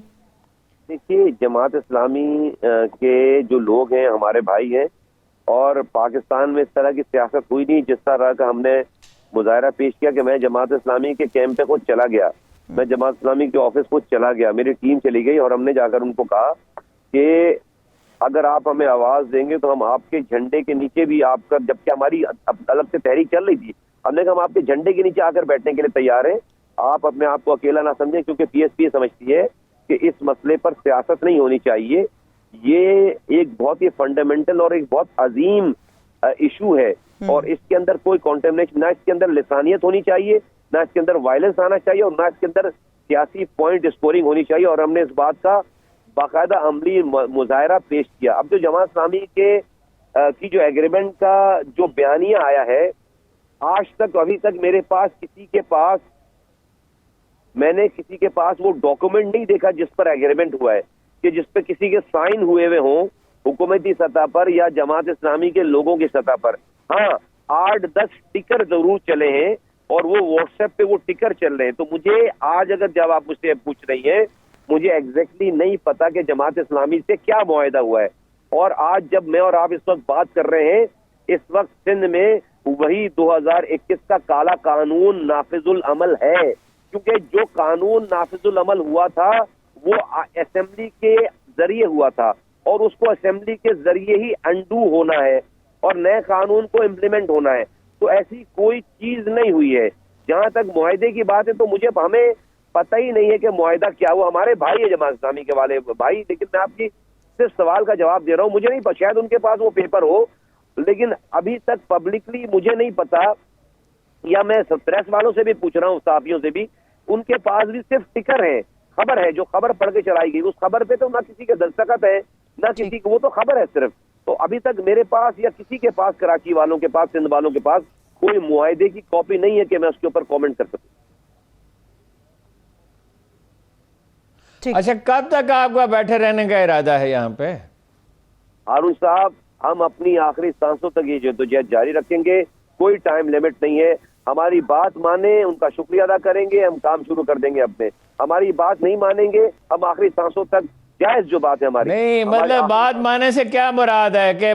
देखिए, जमात इस्लामी के जो लोग हैं हमारे भाई हैं, और पाकिस्तान में इस तरह की सियासत हुई नहीं जिस तरह का हमने मुजाहरा पेश किया कि मैं जमात इस्लामी के कैंप पे खुद चला गया, मैं जमात इस्लामी के ऑफिस खुद चला गया, मेरी टीम चली गई और हमने जाकर उनको कहा कि अगर आप हमें आवाज देंगे तो हम आपके झंडे के नीचे भी आपका, जबकि हमारी अलग से तहरीक चल रही थी, हमने कहा हम आपके झंडे के नीचे आकर बैठने के लिए तैयार हैं। आप अपने आप को अकेला ना समझें, क्योंकि पीएसपी समझती है कि इस मसले पर सियासत नहीं होनी चाहिए। ये एक बहुत ही फंडामेंटल और एक बहुत अजीम इशू है, और इसके अंदर कोई कॉन्टेमिनेशन, ना इसके अंदर लिसानियत होनी चाहिए, ना इसके अंदर वायलेंस आना चाहिए, और ना इसके अंदर सियासी पॉइंट स्कोरिंग होनी चाहिए। और हमने इस बात का बाकायदा अमली मुजाहरा पेश किया। अब जो जमात इस्लामी के की जो एग्रीमेंट का जो बयानिया आया है, आज तक अभी तक मैंने किसी के पास वो डॉक्यूमेंट नहीं देखा जिस पर एग्रीमेंट हुआ है, कि जिस पे किसी के साइन हुए हुए हों हुकूमती सतह पर या जमात इस्लामी के लोगों की सतह पर। हाँ, 8-10 टिकर जरूर चले हैं और वो व्हाट्सएप पे वो टिकर चल रहे हैं। तो मुझे आज अगर जब आप मुझसे पूछ रही हैं, मुझे एग्जैक्टली नहीं पता कि जमात इस्लामी से क्या मुआहदा हुआ है। और आज जब मैं और आप इस वक्त बात कर रहे हैं, इस वक्त सिंध में वही 2021 का काला कानून नाफिजुल अमल है, क्योंकि जो कानून नाफिजुल अमल हुआ था वो असेंबली के जरिए हुआ था, और उसको असेंबली के जरिए ही अंडू होना है और नए कानून को इम्प्लीमेंट होना है। तो ऐसी कोई चीज नहीं हुई है। जहां तक मुआहदे की बात है, तो हमें पता ही नहीं है कि मुआहदा क्या हुआ। हमारे भाई है जमात इस्लामी के वाले भाई, लेकिन मैं आपकी सिर्फ सवाल का जवाब दे रहा हूँ। मुझे नहीं पता, शायद उनके पास वो पेपर हो, लेकिन अभी तक पब्लिकली मुझे नहीं पता, या मैं प्रेस वालों से भी पूछ रहा हूँ, सहाफियों से भी, उनके पास भी सिर्फ टिकर है, खबर है, जो खबर पढ़ के चलाई गई। उस खबर पे तो ना किसी के दस्तखत है, ना किसी को, वो तो खबर है सिर्फ। तो अभी तक मेरे पास या किसी के पास, कराची वालों के पास, सिंध वालों के पास कोई मुआहदे की कॉपी नहीं है कि मैं उसके ऊपर कमेंट कर सकूं। अच्छा, कब तक आपका बैठे रहने का इरादा है यहाँ पे? हारून साहब, हम अपनी आखिरी सांसों तक ये जद्दोजहद जारी रखेंगे, कोई टाइम लिमिट नहीं है। हमारी बात माने, उनका शुक्रिया अदा करेंगे, हम काम शुरू कर देंगे अपने। हमारी बात नहीं मानेंगे, हम आखिरी सांसों तक, जायज जो बात है हमारी नहीं, मतलब बात माने से क्या मुराद है कि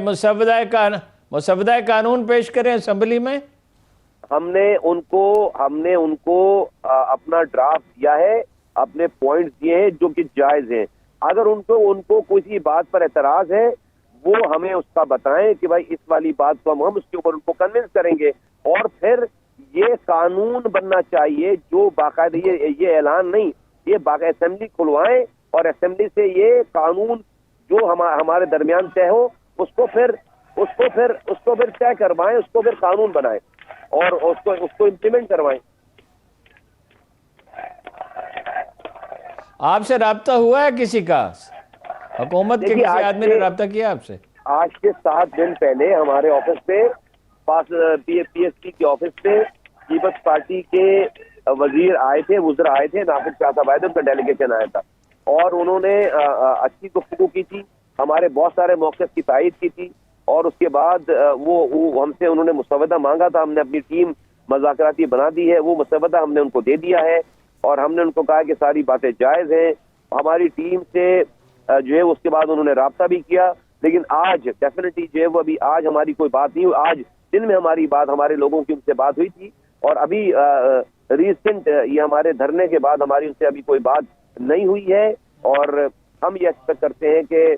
मुसवदा कानून पेश करें असेंबली में? हमने उनको अपना ड्राफ्ट दिया है, अपने पॉइंट्स दिए हैं जो कि जायज हैं। अगर उनको किसी बात पर एतराज है, वो हमें उसका बताएं कि भाई इस वाली बात को हम उसके ऊपर उनको कन्विंस करेंगे। और फिर ये कानून बनना चाहिए जो बाकायदा, ये ऐलान नहीं, ये असेंबली खुलवाएं और असेंबली से ये कानून जो हमारे दरमियान तय हो, उसको फिर तय करवाएं, उसको फिर कानून बनाएं और उसको इम्प्लीमेंट करवाएं। आपसे राब्ता हुआ है किसी का? हुकूमत के किसी आदमी ने राब्ता किया आपसे? आज के 7 दिन पहले हमारे ऑफिस पे, पास पीएसपी के ऑफिस पे, पीपल्स पार्टी के वजीर आए थे, वुज़रा आए थे, नाफिज शाह साहब आए थे, उनका डेलीगेशन आया था, और उन्होंने अच्छी गुफ्तगू की थी, हमारे बहुत सारे मौक़िफ़ की तायीद की थी। और उसके बाद वो हमसे उन्होंने मुसवदा मांगा था, हमने अपनी टीम मज़ाकराती बना दी है, वो मुसवदा हमने उनको दे दिया है, और हमने उनको कहा कि सारी बातें जायज़ हैं। हमारी टीम से जो है उसके बाद उन्होंने राब्ता भी किया, लेकिन आज डेफिनेटली जो है वो अभी आज हमारी कोई बात नहीं हुई। आज दिन में हमारी बात, हमारे लोगों की उनसे बात हुई थी, और अभी रिसेंट ये हमारे धरने के बाद हमारी उनसे अभी कोई बात नहीं हुई है। और हम ये एक्सपेक्ट करते हैं कि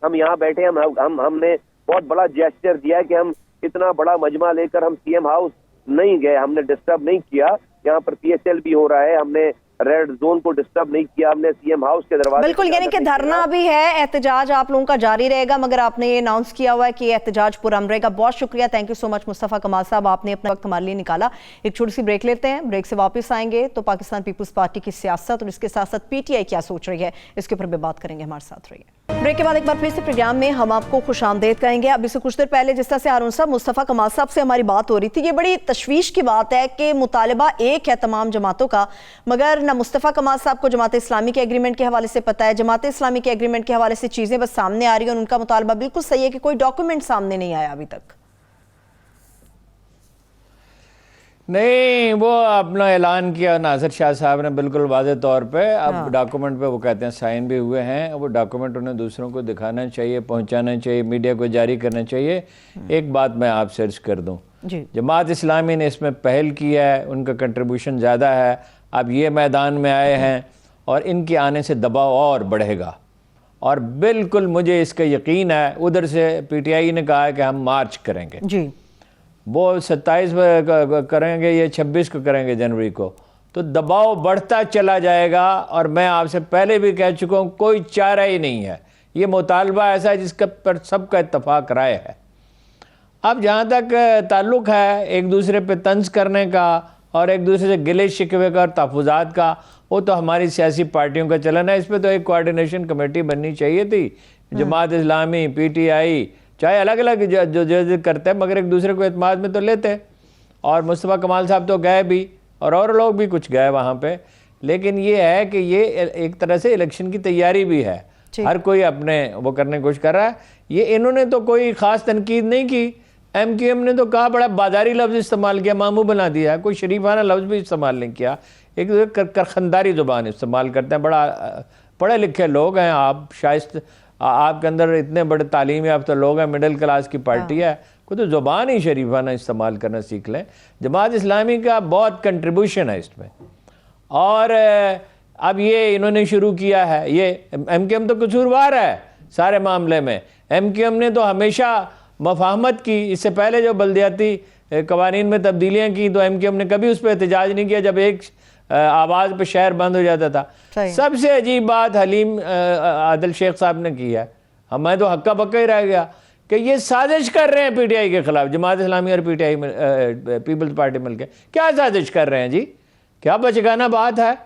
हम यहाँ बैठे, हमने बहुत बड़ा जेस्चर दिया है कि हम इतना बड़ा मजमा लेकर हम सीएम हाउस नहीं गए, हमने डिस्टर्ब नहीं किया। यहाँ पर पीएसएल भी हो रहा है, हमने रेड जोन को डिस्टर्ब नहीं किया, हमने सीएम हाउस के दरवाजे बिल्कुल, यानी कि धरना भी है, एहतजाज आप लोगों का जारी रहेगा, मगर आपने ये अनाउंस किया हुआ है कि एहतजाज पुरअमन रहेगा। बहुत शुक्रिया, thank you so much Mustafa कमाल साहब, आपने अपना वक्त हमारे लिए निकाला। एक छोटी सी ब्रेक लेते हैं, ब्रेक से वापस आएंगे तो पाकिस्तान पीपल्स पार्टी की सियासत और इसके साथ साथ पीटीआई क्या सोच रही है, इसके ऊपर भी बात करेंगे। हमारे साथ रहिए। ब्रेक के बाद एक बार फिर से प्रोग्राम में हम आपको खुशामदीद कहेंगे। अभी से कुछ देर पहले जिस तरह से हारून साहब, मुस्तफ़ा कमाल साहब से हमारी बात हो रही थी, ये बड़ी तशवीश की बात है कि मुतालबा एक है तमाम जमातों का, मगर ना मुस्तफ़ा कमाल साहब को जमात इस्लामी के एग्रीमेंट के हवाले से पता है, जमात इस्लामी के एग्रीमेंट के हवाले से चीज़ें बस सामने आ रही हैं और उनका मुतालबा बिल्कुल सही है कि कोई डॉक्यूमेंट सामने नहीं आया अभी तक। नहीं, वो अपना ऐलान किया नासिर शाह साहब ने बिल्कुल वाज़े तौर पे। अब डॉक्यूमेंट पे वो कहते हैं साइन भी हुए हैं, वो डॉक्यूमेंट उन्हें दूसरों को दिखाना चाहिए, पहुंचाना चाहिए, मीडिया को जारी करना चाहिए। एक बात मैं आपसे अर्ज कर दूं, जमात इस्लामी ने इसमें पहल की है, उनका कंट्रीब्यूशन ज़्यादा है, अब ये मैदान में आए हैं और इनके आने से दबाव और बढ़ेगा। और बिल्कुल मुझे इसका यकीन है, उधर से पीटीआई ने कहा है कि हम मार्च करेंगे जी, वो 27 करेंगे, ये 26 को करेंगे जनवरी को, तो दबाव बढ़ता चला जाएगा। और मैं आपसे पहले भी कह चुका हूँ, कोई चारा ही नहीं है, ये मुतालबा ऐसा है जिसका पर सबका इत्तफाक राय है। अब जहाँ तक ताल्लुक़ है एक दूसरे पे तंज करने का और एक दूसरे से गिले शिकवे का और तहफ़्फ़ुज़ात का, वो तो हमारी सियासी पार्टियों का चलन है। इस पर तो एक कोऑर्डिनेशन कमेटी बननी चाहिए थी, जमात इस्लामी, पीटीआई, चाहे अलग अलग जो करते हैं, मगर एक दूसरे को एतमाद में तो लेते। और मुस्तफ़ा कमाल साहब तो गए भी और लोग भी कुछ गए वहाँ पे, लेकिन ये है कि ये एक तरह से इलेक्शन की तैयारी भी है, हर कोई अपने वो करने की कोशिश कर रहा है। ये इन्होंने तो कोई ख़ास तनकीद नहीं की, एमक्यूएम ने तो कहा, बड़ा बाजारी लफ्ज़ इस्तेमाल किया, मामू बना दिया, कोई शरीफाना लफ्ज़ भी इस्तेमाल नहीं किया, एक करखंदारी ज़ुबान इस्तेमाल करते हैं। बड़ा पढ़े लिखे लोग हैं आप, शायद आपके अंदर इतने बड़े तालीम याफ्ता लोग हैं, मिडिल क्लास की पार्टी है, कोई तो ज़ुबान ही शरीफाना इस्तेमाल करना सीख लें। जमात इस्लामी का बहुत कंट्रीब्यूशन है इसमें, और अब ये इन्होंने शुरू किया है। ये एमक्यूएम तो कसूरवार है सारे मामले में, एमक्यूएम ने तो हमेशा मफाहमत की, इससे पहले जो बल्दियाती कवानीन में तब्दीलियाँ की तो एमक्यूएम ने कभी उस पर एहतजाज नहीं किया जब एक आवाज़ पे शहर बंद हो जाता था। सबसे अजीब बात हलीम आदिल शेख साहब ने की है, मैं तो हक्का बक्का ही रह गया कि ये साजिश कर रहे हैं पीटीआई के खिलाफ, जमात इस्लामी और पीटीआई पीपल्स पार्टी मिलकर क्या साजिश कर रहे हैं जी, क्या बचगाना बात है।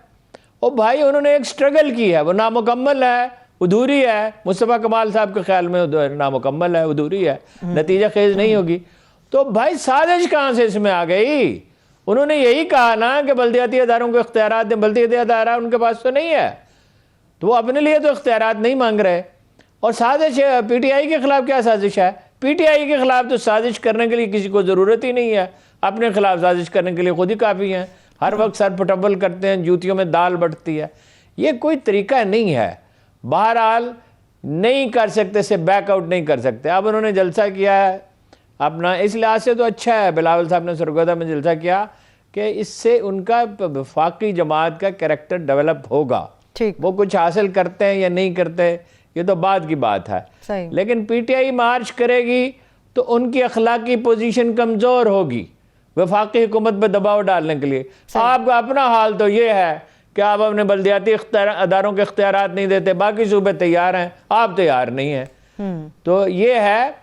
ओ भाई, उन्होंने एक स्ट्रगल की है, वो नामुकम्मल है, अधूरी है, मुस्तफ़ा कमाल साहब के ख्याल में नामुकम्मल है, अधूरी है, नतीजा खेज नहीं होगी। तो भाई साजिश कहाँ से इसमें आ गई? उन्होंने यही कहा ना कि बल्दियाती अदारों को इख्तियारात दें, बल्दियाती अदारा उनके पास तो नहीं है, तो वो अपने लिए तो इख्तियारात नहीं मांग रहे। और साजिश पीटीआई के खिलाफ क्या साजिश है? पीटीआई के खिलाफ तो साजिश करने के लिए किसी को ज़रूरत ही नहीं है, अपने खिलाफ साजिश करने के लिए खुद ही काफ़ी हैं, हर वक्त सर पटबल करते हैं, जूतियों में दाल बढ़ती है। ये कोई तरीका नहीं है। बहरहाल नहीं कर सकते से बैकआउट नहीं कर सकते। अब उन्होंने जलसा किया है अपना, इस लिहाज से तो अच्छा है, बिलावल साहब ने सरगोदा में जलसा किया कि इससे उनका वफाकी जमात का कैरेक्टर डेवलप होगा। वो कुछ हासिल करते हैं या नहीं करते ये तो बाद की बात है, लेकिन पीटीआई मार्च करेगी तो उनकी अखलाकी पोजीशन कमज़ोर होगी वफाकी हुकूमत पर दबाव डालने के लिए। आपका अपना हाल तो ये है कि आप अपने बल्दियाती अदारों के इख्तियारात नहीं देते, बाकी सूबे तैयार हैं, आप तैयार नहीं हैं। तो ये है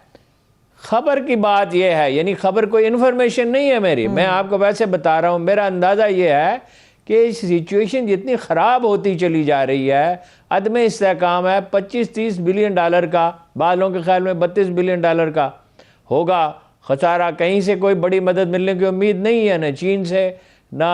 खबर की बात, ये है, यानी खबर कोई इन्फॉर्मेशन नहीं है मेरी, मैं आपको वैसे बता रहा हूँ। मेरा अंदाज़ा ये है कि सिचुएशन जितनी ख़राब होती चली जा रही है, अदम इस्तेहकाम है, 25-30 बिलियन डॉलर का, बालों के ख्याल में 32 बिलियन डॉलर का होगा खसारा। कहीं से कोई बड़ी मदद मिलने की उम्मीद नहीं है, ना चीन से ना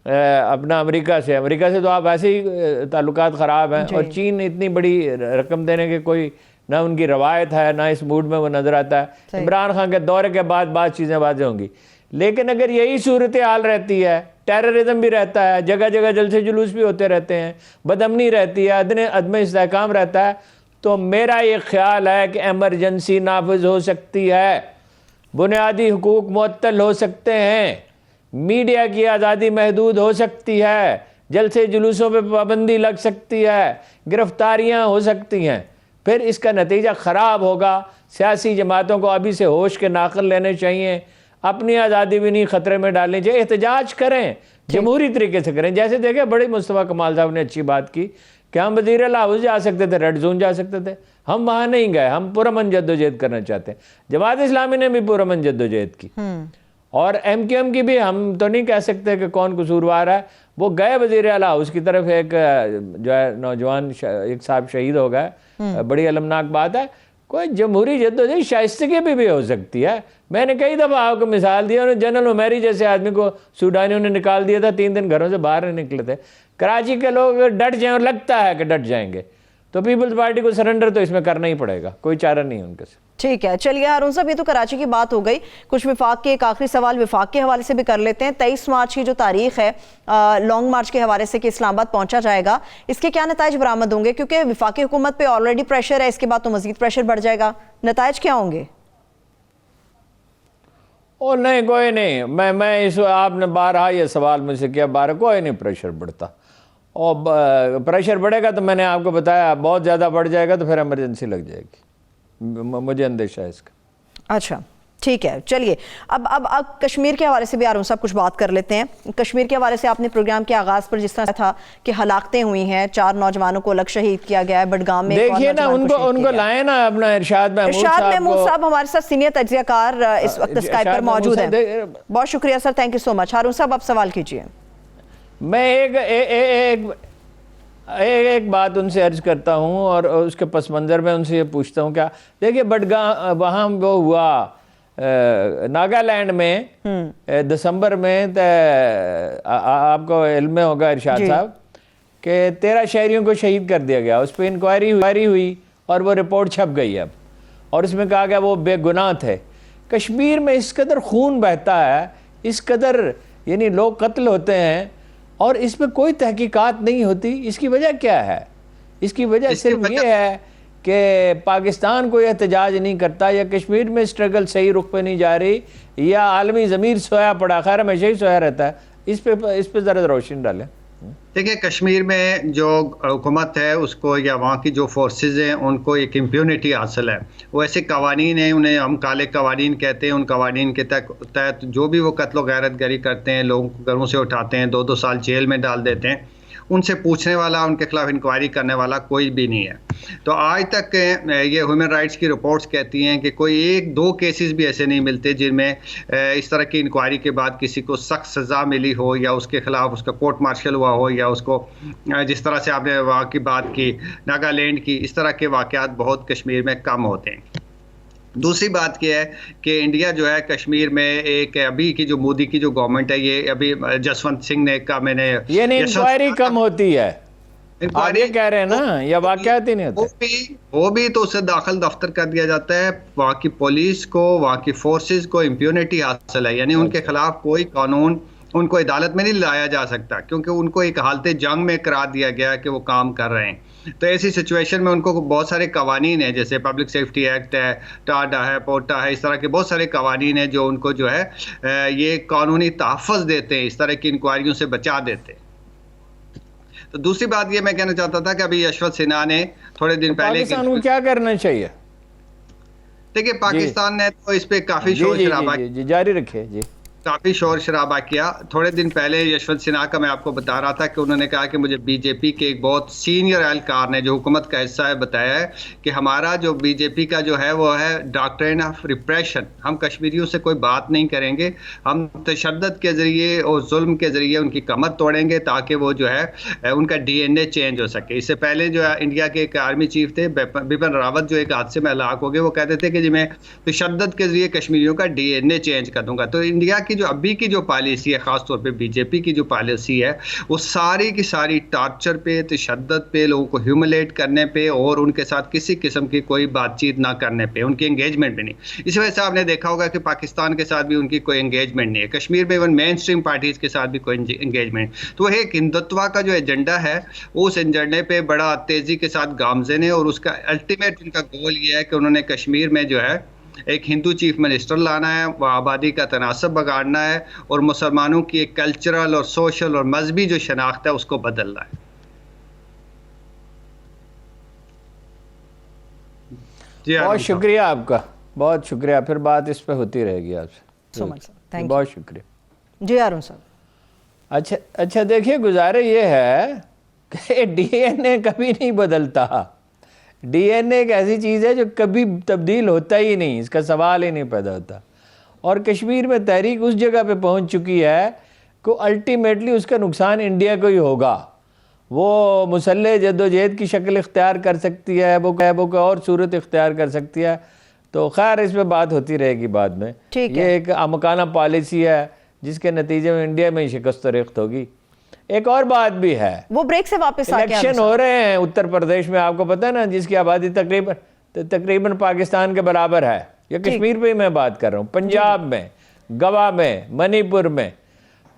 अपना अमेरिका से तो आप वैसे ही ताल्लुकात ख़राब हैं, और चीन इतनी बड़ी रकम देने के कोई ना उनकी रवायत है, ना इस मूड में वो नज़र आता है। इमरान खान के दौरे के बाद चीज़ें वाज़ेह होंगी, लेकिन अगर यही सूरत हाल रहती है, टेररिज्म भी रहता है, जगह जगह जलसे जुलूस भी होते रहते हैं, बदअमनी रहती है, अदम इस्तेहकाम रहता है, तो मेरा ये ख्याल है कि एमरजेंसी नाफिज हो सकती है, बुनियादी हुकूक मुअत्तल हो सकते हैं, मीडिया की आज़ादी महदूद हो सकती है, जलसे जुलूसों पे पाबंदी लग सकती है, गिरफ्तारियां हो सकती हैं। फिर इसका नतीजा ख़राब होगा। सियासी जमातों को अभी से होश के नाखल लेने चाहिए, अपनी आज़ादी भी नहीं ख़तरे में डालनी चाहिए, एहतजाज करें, जमहूरी तरीके से करें। जैसे देखे बड़ी मुस्तफ़ा कमाल साहब ने अच्छी बात की कि हम वज़ीर आला हाउस जा सकते थे, रेड जोन जा सकते थे, हम वहाँ नहीं गए, हम पुरअमन जद्दोजहद करना चाहते हैं। जमात इस्लामी ने भी पुरअमन जद्दोजहद की, और MQM की भी। हम तो नहीं कह सकते कि कौन कसूरवार है, वो गए वज़ीर आला हाउस की तरफ। एक जो है नौजवान एक साहब शहीद हो गए, बड़ी अलमनाक बात है। कोई जमहूरी जद्दोजहद शाइस्तगी भी हो सकती है। मैंने कई दफ़ा आपको मिसाल दिया, उन्होंने जनरल उमैरी जैसे आदमी को सूडानियों ने निकाल दिया था, 3 दिन घरों से बाहर नहीं निकले थे। कराची के लोग डट जाएं, और लगता है कि डट जाएंगे, तो पीपल्स पार्टी को सरेंडर तो इसमें करना ही पड़ेगा, कोई चारा नहीं है उनके से। ठीक है, चलिए हारून साहब, ये तो कराची की बात हो गई। कुछ विफाक के एक आखिरी सवाल विफाक के हवाले से भी कर लेते हैं। 23 मार्च की जो तारीख है लॉन्ग मार्च के हवाले से कि इस्लामाबाद पहुंचा जाएगा, इसके क्या नताइज बरामद होंगे? क्योंकि विफाकी हुकूमत पे ऑलरेडी प्रेशर है, इसके बाद तो मजीद प्रेशर बढ़ जाएगा। नताइज क्या होंगे? ओ नहीं, कोई नहीं। मैं इस आपने बारहा ये सवाल मुझसे किया, कोई नहीं प्रेशर बढ़ता। और प्रेशर बढ़ेगा तो मैंने आपको बताया, बहुत ज़्यादा बढ़ जाएगा तो फिर इमरजेंसी लग जाएगी, मुझे अंदेशा है इसका। अच्छा, ठीक है, चलिए अब कश्मीर के हवाले से भी आरून साहब कुछ बात कर लेते हैं। कश्मीर के हवाले से आपने प्रोग्राम के आगाज़ पर जिस तरह था कि हलाकतें हुई हैं, 4 नौजवानों को अलग शहीद किया गया है, बडगाम में देखिए ना, उनको लाए ना अपना इरशाद महमूद साहब हमारे साथ सीनियर तज्जियाकार इस वक्त स्काइप पर मौजूद हैं। बहुत शुक्रिया sir, thank you so much. Haroon साहब, आप सवाल कीजिए। मैं एक बात उनसे अर्ज करता हूँ और उसके पस मंज़र में उनसे ये पूछता हूँ, क्या देखिए बडगाम वहाँ वो हुआ नागालैंड में दिसंबर में, आपको इल्म होगा इरशाद साहब कि 13 शहरियों को शहीद कर दिया गया। उस पर इंक्वायरी हुई और वो रिपोर्ट छप गई अब, और इसमें कहा गया वो बेगुनाह थे। कश्मीर में इस कदर खून बहता है, इस कदर यानी लोग कत्ल होते हैं, और इस पर कोई तहकीकात नहीं होती। इसकी वजह क्या है? इसकी वजह सिर्फ ये है कि पाकिस्तान कोई एहतजाज नहीं करता, या कश्मीर में स्ट्रगल सही रुख पे नहीं जा रही, या आलमी ज़मीर सोया पड़ा। खैर हमेशा ही सोया रहता है। इस पे ज़रा रोशनी डालें। देखिए, कश्मीर में जो हुकूमत है उसको, या वहाँ की जो फोर्सेस हैं, उनको एक इम्प्यूनिटी हासिल है। वो ऐसे कवानीन हैं, उन्हें हम काले कवानीन कहते हैं। उन कवानीन के तहत जो भी वो कत्ल गैरतगरी करते हैं, लोगों को घरों से उठाते हैं, 2-2 साल जेल में डाल देते हैं, उनसे पूछने वाला, उनके खिलाफ इंक्वायरी करने वाला कोई भी नहीं है। तो आज तक ये ह्यूमन राइट्स की रिपोर्ट्स कहती हैं कि कोई 1-2 केसेस भी ऐसे नहीं मिलते जिनमें इस तरह की इंक्वायरी के बाद किसी को सख्त सज़ा मिली हो, या उसके खिलाफ उसका कोर्ट मार्शल हुआ हो, या उसको जिस तरह से आपने वहाँ की बात की नागालैंड की, इस तरह के वाक़यात बहुत कश्मीर में कम होते हैं। दूसरी बात क्या है कि इंडिया जो है कश्मीर में एक अभी की जो मोदी की जो गवर्नमेंट है, ये अभी जसवंत सिंह ने कहा, मैंने ये नहीं इंक्वायरी कम होती है, आप ये कह रहे हैं ना, या वाकयात ही नहीं होते। वो भी तो उसे दाखिल दफ्तर कर दिया जाता है। वहाँ की पुलिस को, वहाँ की फोर्सेस को इम्प्यूनिटी हासिल है, यानी उनके खिलाफ कोई कानून उनको अदालत में नहीं लाया जा सकता, क्योंकि उनको एक हालत जंग में करार दिया गया कि वो काम कर रहे हैं। तो ऐसी सिचुएशन में उनको बहुत सारे कवानीन हैं, जैसे पब्लिक सेफ्टी एक्ट है, टाडा है, पोटा है, इस तरह के बहुत सारे कवानीन हैं जो उनको जो है ये कानूनी तहफ़्फ़ुज़ देते हैं, इस तरह की इंक्वायरियों से बचा देते हैं। तो दूसरी बात ये मैं कहना चाहता था कि अभी यशवंत सिन्हा ने थोड़े दिन पहले, पाकिस्तान को क्या करना चाहिए? देखिए, पाकिस्तान ने तो इस पे काफ़ी शोर शराबा, जारी रखे जी, काफ़ी शोर शराबा किया। थोड़े दिन पहले यशवंत सिन्हा का मैं आपको बता रहा था कि उन्होंने कहा कि मुझे बीजेपी के एक बहुत सीनियर एहलकार ने, जो हुकूमत का हिस्सा है, बताया है कि हमारा जो बीजेपी का जो है वो है डॉक्ट्रिन ऑफ रिप्रेशन। हम कश्मीरियों से कोई बात नहीं करेंगे, हम तशद्दुद के ज़रिए और जुल्म के ज़रिए उनकी कमर तोड़ेंगे ताकि वो जो है उनका DNA चेंज हो सके। इससे पहले जो है इंडिया के एक आर्मी चीफ थे बिपिन रावत, जो एक हादसे में हलाक हो गए, वो कहते थे कि जी मैं तशद्दुद के ज़रिए कश्मीरियों का DNA चेंज कर दूँगा। तो इंडिया की जो अभी की जो पॉलिसी है, ख़ासतौर पे बीजेपी की जो पॉलिसी है, वो सारी की सारी टार्चर पे, तशद्दुद पे, लोगों को ह्यूमिलेट करने पे और उनके साथ किसी किस्म की कोई बातचीत ना करने पे, उनकी एंगेजमेंट भी नहीं। इस वजह से आपने देखा होगा कि पाकिस्तान के साथ भी उनकी कोई एंगेजमेंट नहीं है, कश्मीर में इवन मेन स्ट्रीम पार्टीज़ के साथ भी कोई एंगेजमेंट। तो एक हिंदुत्व का जो एजेंडा है, उस एजेंडे पे बड़ा तेज़ी के साथ गामज़न है और उसका अल्टीमेट उनका गोल ये है कि उन्होंने कश्मीर में जो है एक हिंदू चीफ मिनिस्टर लाना है, वह आबादी का तनासब बिगाड़ना है और मुसलमानों की एक कल्चरल और सोशल और मजहबी जो शनाख्त है उसको बदलना है। जी बहुत शुक्रिया आपका, बहुत शुक्रिया। फिर बात इस पे होती रहेगी आपसे। So much sir, thank you. बहुत शुक्रिया जी अरुण साहब। अच्छा देखिए, गुजारे ये है कि डीएनए कभी नहीं बदलता। डीएनए एक ऐसी चीज़ है जो कभी तब्दील होता ही नहीं, इसका सवाल ही नहीं पैदा होता। और कश्मीर में तहरीक उस जगह पे पहुंच चुकी है कि अल्टीमेटली उसका नुकसान इंडिया को ही होगा। वो मुसल्लह जद्दोजहद की शक्ल इख्तियार कर सकती है, वो कोई और सूरत इख्तियार कर सकती है। तो खैर इस पर बात होती रहेगी बाद में। ये एक आमकाना पॉलिसी है जिसके नतीजे में इंडिया में ही शिकस्त रेख्त होगी। एक और बात भी है, वो ब्रेक से वापस आके इलेक्शन हो रहे हैं उत्तर प्रदेश में, आपको पता है ना, जिसकी आबादी तकरीबन पाकिस्तान के बराबर है। या कश्मीर पे ही मैं बात कर रहा हूँ, पंजाब में, गोवा में, मणिपुर में,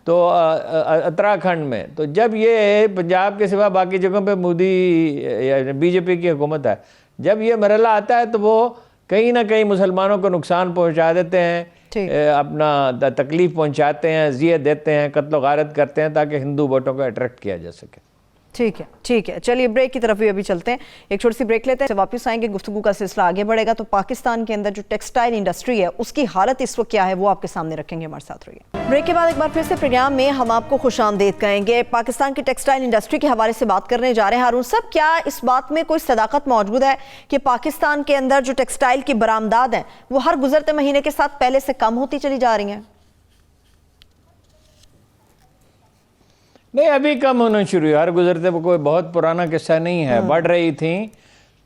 तो उत्तराखंड में। तो जब ये पंजाब के सिवा बाकी जगहों पे मोदी या बीजेपी की हुकूमत है, जब ये मरला आता है तो वो कहीं ना कहीं मुसलमानों को नुकसान पहुंचा देते हैं, अपना तकलीफ पहुंचाते हैं, अजियत देते हैं, कत्ल गारत करते हैं ताकि हिंदू वोटों को अट्रैक्ट किया जा सके। ठीक है, चलिए ब्रेक की तरफ भी अभी चलते हैं, एक छोटी सी ब्रेक लेते हैं, वापस आएंगे, गुफ्तगू का सिलसिला आगे बढ़ेगा। तो पाकिस्तान के अंदर जो टेक्सटाइल इंडस्ट्री है उसकी हालत इस वक्त क्या है वो आपके सामने रखेंगे, हमारे साथ रहिए। ब्रेक के बाद एक बार फिर से प्रोग्राम में हम आपको खुशामदीद कहेंगे। पाकिस्तान की टेक्सटाइल इंडस्ट्री के हवाले से बात करने जा रहे हैं। हारून साहब, क्या इस बात में कोई सदाकत मौजूद है कि पाकिस्तान के अंदर जो टेक्सटाइल की बरामदात हैं वो हर गुजरते महीने के साथ पहले से कम होती चली जा रही हैं? नहीं, अभी कम होना शुरू है, हर गुजरते कोई बहुत पुराना किस्सा नहीं है। बढ़ रही थी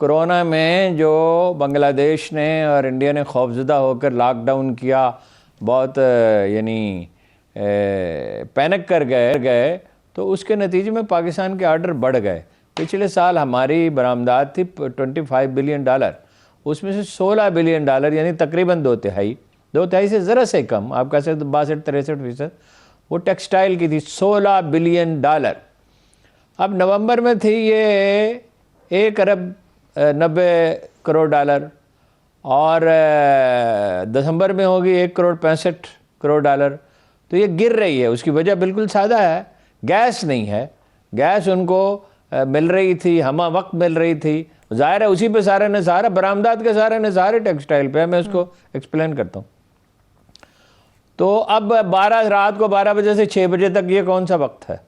कोरोना में, जो बांग्लादेश ने और इंडिया ने खौफजदा होकर लॉकडाउन किया, बहुत यानी पैनिक कर गए, तो उसके नतीजे में पाकिस्तान के ऑर्डर बढ़ गए। पिछले साल हमारी बरामदात थी $25 बिलियन, उसमें से $16 बिलियन यानी तकरीबन दो तिहाई से ज़रा से कम, आप कह सकते 62-63% वो टेक्सटाइल की थी, $16 बिलियन। अब नवंबर में थी ये $1 अरब 90 करोड़ और दिसंबर में होगी $1 करोड़ 65 करोड़। तो ये गिर रही है। उसकी वजह बिल्कुल सादा है, गैस नहीं है। गैस उनको मिल रही थी, हमा वक्त मिल रही थी, ज़ाहिर है उसी पे सारे ने सारा बरामदात के सारे ने सारे टेक्सटाइल पे। मैं उसको एक्सप्लेन करता हूँ। तो अब रात को 12 बजे से 6 बजे तक ये कौन सा वक्त है?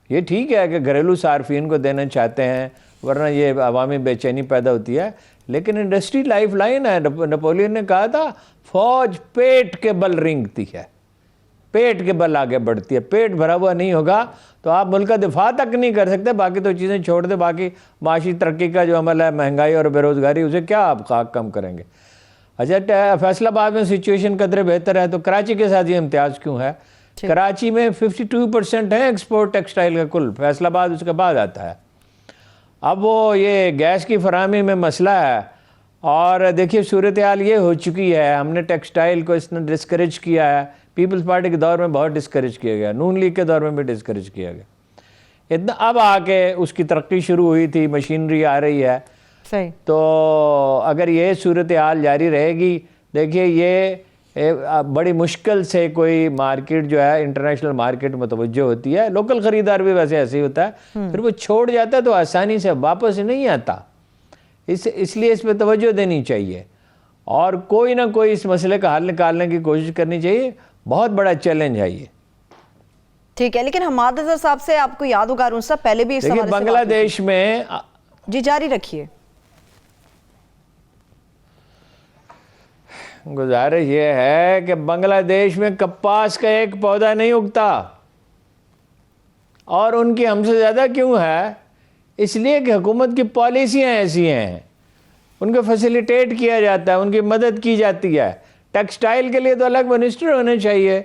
ये ठीक है कि घरेलू सार्फिन को देना चाहते हैं, वरना ये अवामी बेचैनी पैदा होती है, लेकिन इंडस्ट्री लाइफ लाइन है। नेपोलियन ने कहा था फौज पेट के बल रेंगती है, पेट के बल आगे बढ़ती है। पेट भरा हुआ नहीं होगा तो आप मुल्क का दिफा तक नहीं कर सकते, बाकी तो चीज़ें छोड़ दे। बाकी माशी तरक्की का जो अमल है, महंगाई और बेरोज़गारी, उसे क्या आप कम करेंगे? अच्छा, फैसलाबाद में सिचुएशन कदरे बेहतर है, तो कराची के साथ ये इम्तियाज़ क्यों है? कराची में 52% है एक्सपोर्ट टेक्सटाइल का कुल, फैसलाबाद उसके बाद आता है। अब वो ये गैस की फराहमी में मसला है। और देखिए सूरत हाल ये हो चुकी है, हमने टेक्सटाइल को इसने डिस्करेज किया है। पीपल्स पार्टी के दौर में बहुत डिस्करेज किया गया, नून लीग के दौर में भी डिस्करेज किया गया। इतना अब आके उसकी तरक्की शुरू हुई थी, मशीनरी आ रही है। सही। तो अगर ये सूरत हाल जारी रहेगी, देखिए ये बड़ी मुश्किल से कोई मार्केट जो है इंटरनेशनल मार्केट में तवज्जो होती है। लोकल ख़रीदार भी वैसे ऐसे ही होता है, फिर वो छोड़ जाता है तो आसानी से वापस नहीं आता। इसलिए इस पर तवज्जो देनी चाहिए और कोई ना कोई इस मसले का हल निकालने की कोशिश करनी चाहिए। बहुत बड़ा चैलेंज है ये। ठीक है, लेकिन हमाद अज़हर साहब से आपको याद होगा अरुण साहब पहले भी इस देखिए बांग्लादेश में, जी जारी रखिए। गुजारिश ये है कि बांग्लादेश में कपास का एक पौधा नहीं उगता, और उनकी हमसे ज़्यादा क्यों है? इसलिए कि हुकूमत की पॉलिसियाँ ऐसी हैं, उनको फैसिलिटेट किया जाता है, उनकी मदद की जाती है। टेक्सटाइल के लिए तो अलग मिनिस्टर होने चाहिए,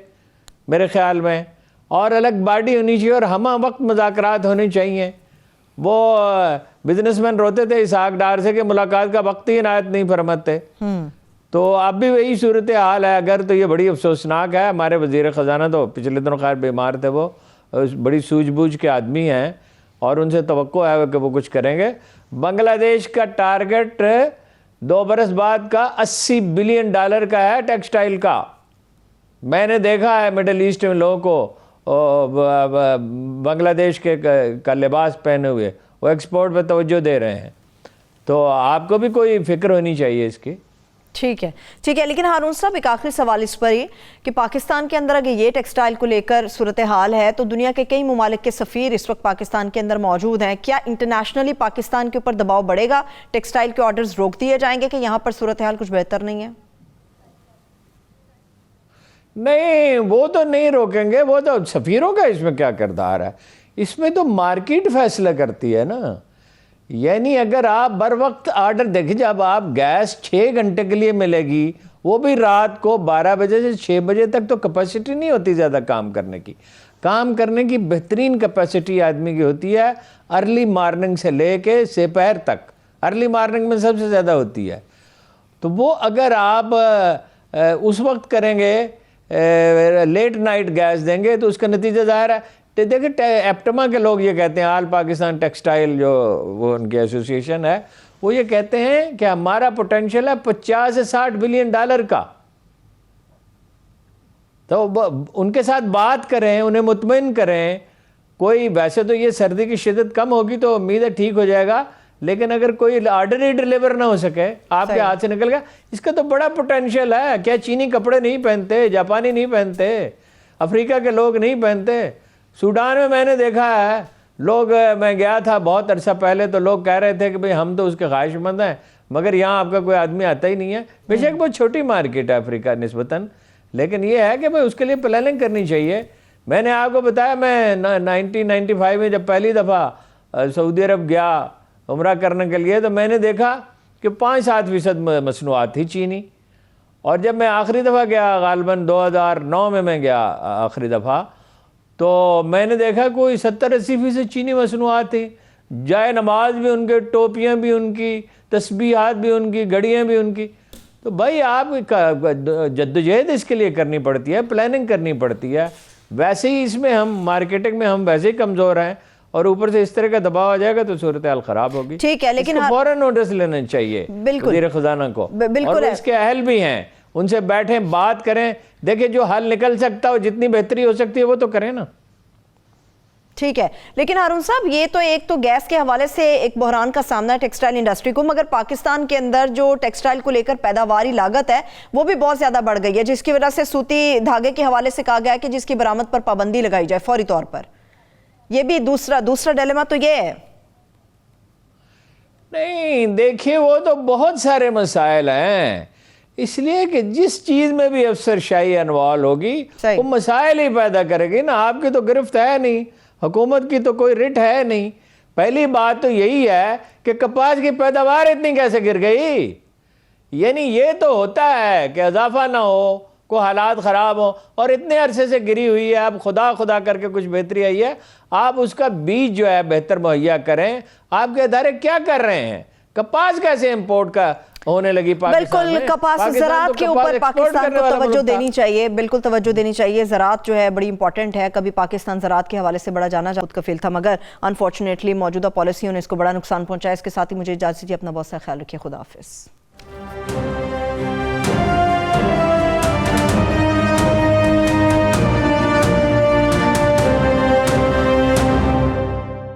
मेरे ख्याल में, और अलग बॉडी होनी चाहिए और हम वक्त मुज़ाकरात होने चाहिए। वो बिजनेसमैन रोते थे इसहाक डार से कि मुलाकात का वक्त ही इनायत नहीं फरमाते। तो अब भी वही सूरत हाल है। अगर तो ये बड़ी अफसोसनाक है। हमारे वज़ीर ख़जाना तो पिछले दिनों खैर बीमार थे, वो बड़ी सूझबूझ के आदमी हैं और उनसे तवक्को है कि वो कुछ करेंगे। बांग्लादेश का टारगेट 2 बरस बाद का $80 बिलियन का है टेक्सटाइल का। मैंने देखा है मिडल ईस्ट में लोगों को बांग्लादेश के का लिबास पहने हुए, वो एक्सपोर्ट पर तवज्जो दे रहे हैं। तो आपको भी कोई फिक्र होनी चाहिए इसकी। ठीक है। लेकिन हारून साहब, एक आखिरी सवाल इस पर ही कि पाकिस्तान के अंदर अगर ये टेक्सटाइल को लेकर सूरत हाल है तो दुनिया के कई ममालिक के सफ़ीर इस वक्त पाकिस्तान के अंदर मौजूद हैं। क्या इंटरनेशनली पाकिस्तान के ऊपर दबाव बढ़ेगा? टेक्सटाइल के ऑर्डर्स रोक दिए जाएंगे कि यहाँ पर सूरत हाल कुछ बेहतर नहीं है? नहीं, वो तो नहीं रोकेंगे। वो तो सफ़ीरों का इसमें क्या किरदार है? इसमें तो मार्केट फैसला करती है ना। यानी अगर आप बर वक्त ऑर्डर देखिए, जब आप गैस 6 घंटे के लिए मिलेगी, वो भी रात को 12 बजे से 6 बजे तक, तो कैपेसिटी नहीं होती ज़्यादा काम करने की बेहतरीन कैपेसिटी आदमी की होती है अर्ली मॉर्निंग से लेके दोपहर तक। अर्ली मॉर्निंग में सबसे ज़्यादा होती है। तो वो अगर आप उस वक्त करेंगे, लेट नाइट गैस देंगे, तो उसका नतीजा ज़ाहिर है। तो देखिए, एप्टमा के लोग ये कहते हैं, आल पाकिस्तान टेक्सटाइल जो वो उनकी एसोसिएशन है, वो ये कहते हैं कि हमारा पोटेंशियल है $50 से $60 बिलियन का। तो उनके साथ बात करें, उन्हें मुतमईन करें। कोई वैसे तो ये सर्दी की शिद्दत कम होगी तो उम्मीद है ठीक हो जाएगा, लेकिन अगर कोई ऑर्डर ही डिलीवर ना हो सके, आपके हाथ से निकल गया, इसका तो बड़ा पोटेंशियल है। क्या चीनी कपड़े नहीं पहनते, जापानी नहीं पहनते, अफ्रीका के लोग नहीं पहनते? सूडान में मैंने देखा है लोग, मैं गया था बहुत अरसा पहले, तो लोग कह रहे थे कि भाई हम तो उसके ख्वाहिशमंद हैं, मगर यहाँ आपका कोई आदमी आता ही नहीं है। बेशक बहुत छोटी मार्केट है अफ्रीका निस्बतन, लेकिन ये है कि भाई उसके लिए प्लानिंग करनी चाहिए। मैंने आपको बताया, मैं 1995 में जब पहली दफ़ा सऊदी अरब गया उम्रा करने के लिए, तो मैंने देखा कि 5-7% मसनूआत थी चीनी। और जब मैं आखिरी दफ़ा गया, गालबन 2009 में मैं गया आखिरी दफ़ा, तो मैंने देखा कोई 70-80% चीनी मसनूआत थी। जाए नमाज भी उनके, टोपियाँ भी उनकी, तस्बीहात भी उनकी, घड़ियाँ भी उनकी। तो भाई आप जद्दोजहद इसके लिए करनी पड़ती है, प्लानिंग करनी पड़ती है। वैसे ही इसमें हम मार्केटिंग में हम वैसे ही कमज़ोर हैं, और ऊपर से इस तरह का दबाव आ जाएगा तो सूरत हाल ख़राब होगी। ठीक है, लेकिन फौरन नोटिस लेना चाहिए वज़ीर ख़ज़ाना को। और इसके अहल भी हैं, उनसे बैठें, बात करें, देखें जो हल निकल सकता हो, जितनी बेहतरी हो सकती है वो तो करें ना। ठीक है, लेकिन हारून साहब, ये तो एक तो गैस के हवाले से एक बहरान का सामना है टेक्सटाइल इंडस्ट्री को, मगर पाकिस्तान के अंदर जो टेक्सटाइल को लेकर पैदावारी लागत है वो भी बहुत ज़्यादा बढ़ गई है, जिसकी वजह से सूती धागे के हवाले से कहा गया है कि जिसकी बरामद पर पाबंदी लगाई जाए फौरी तौर पर। ये भी दूसरा डिलेमा तो ये है। नहीं, देखिए वो तो बहुत सारे मसाइल हैं, इसलिए कि जिस चीज़ में भी अफसरशाही इन्वॉल्व होगी वो मसाइल ही पैदा करेगी ना। आपकी तो गिरफ्त है नहीं, हुकूमत की तो कोई रिट है नहीं। पहली बात तो यही है कि कपास की पैदावार इतनी कैसे गिर गई। यानी ये तो होता है कि इजाफा ना हो, को हालात ख़राब हो, और इतने अरसे से गिरी हुई है, अब खुदा करके कुछ बेहतरी आई है, आप उसका बीज जो है बेहतर मुहैया करें। आपके अदारे क्या कर रहे हैं? कपास कैसे इंपोर्ट का होने लगी पाकिस्तान में? बिल्कुल, कपास ज़राअत के ऊपर पाकिस्तान को तवज्जो देनी चाहिए, बिल्कुल तवज्जो देनी चाहिए। ज़राअत जो है बड़ी इंपॉर्टेंट है। कभी पाकिस्तान ज़राअत के हवाले से बड़ा जाना खुद कफील था, मगर अनफॉर्चुनेटली मौजूदा पॉलिसियों ने इसको बड़ा नुकसान पहुंचाया। इसके साथ ही मुझे इजाज़त दीजिए, अपना बहुत सारा ख्याल रखिए, खुदा हाफिज़।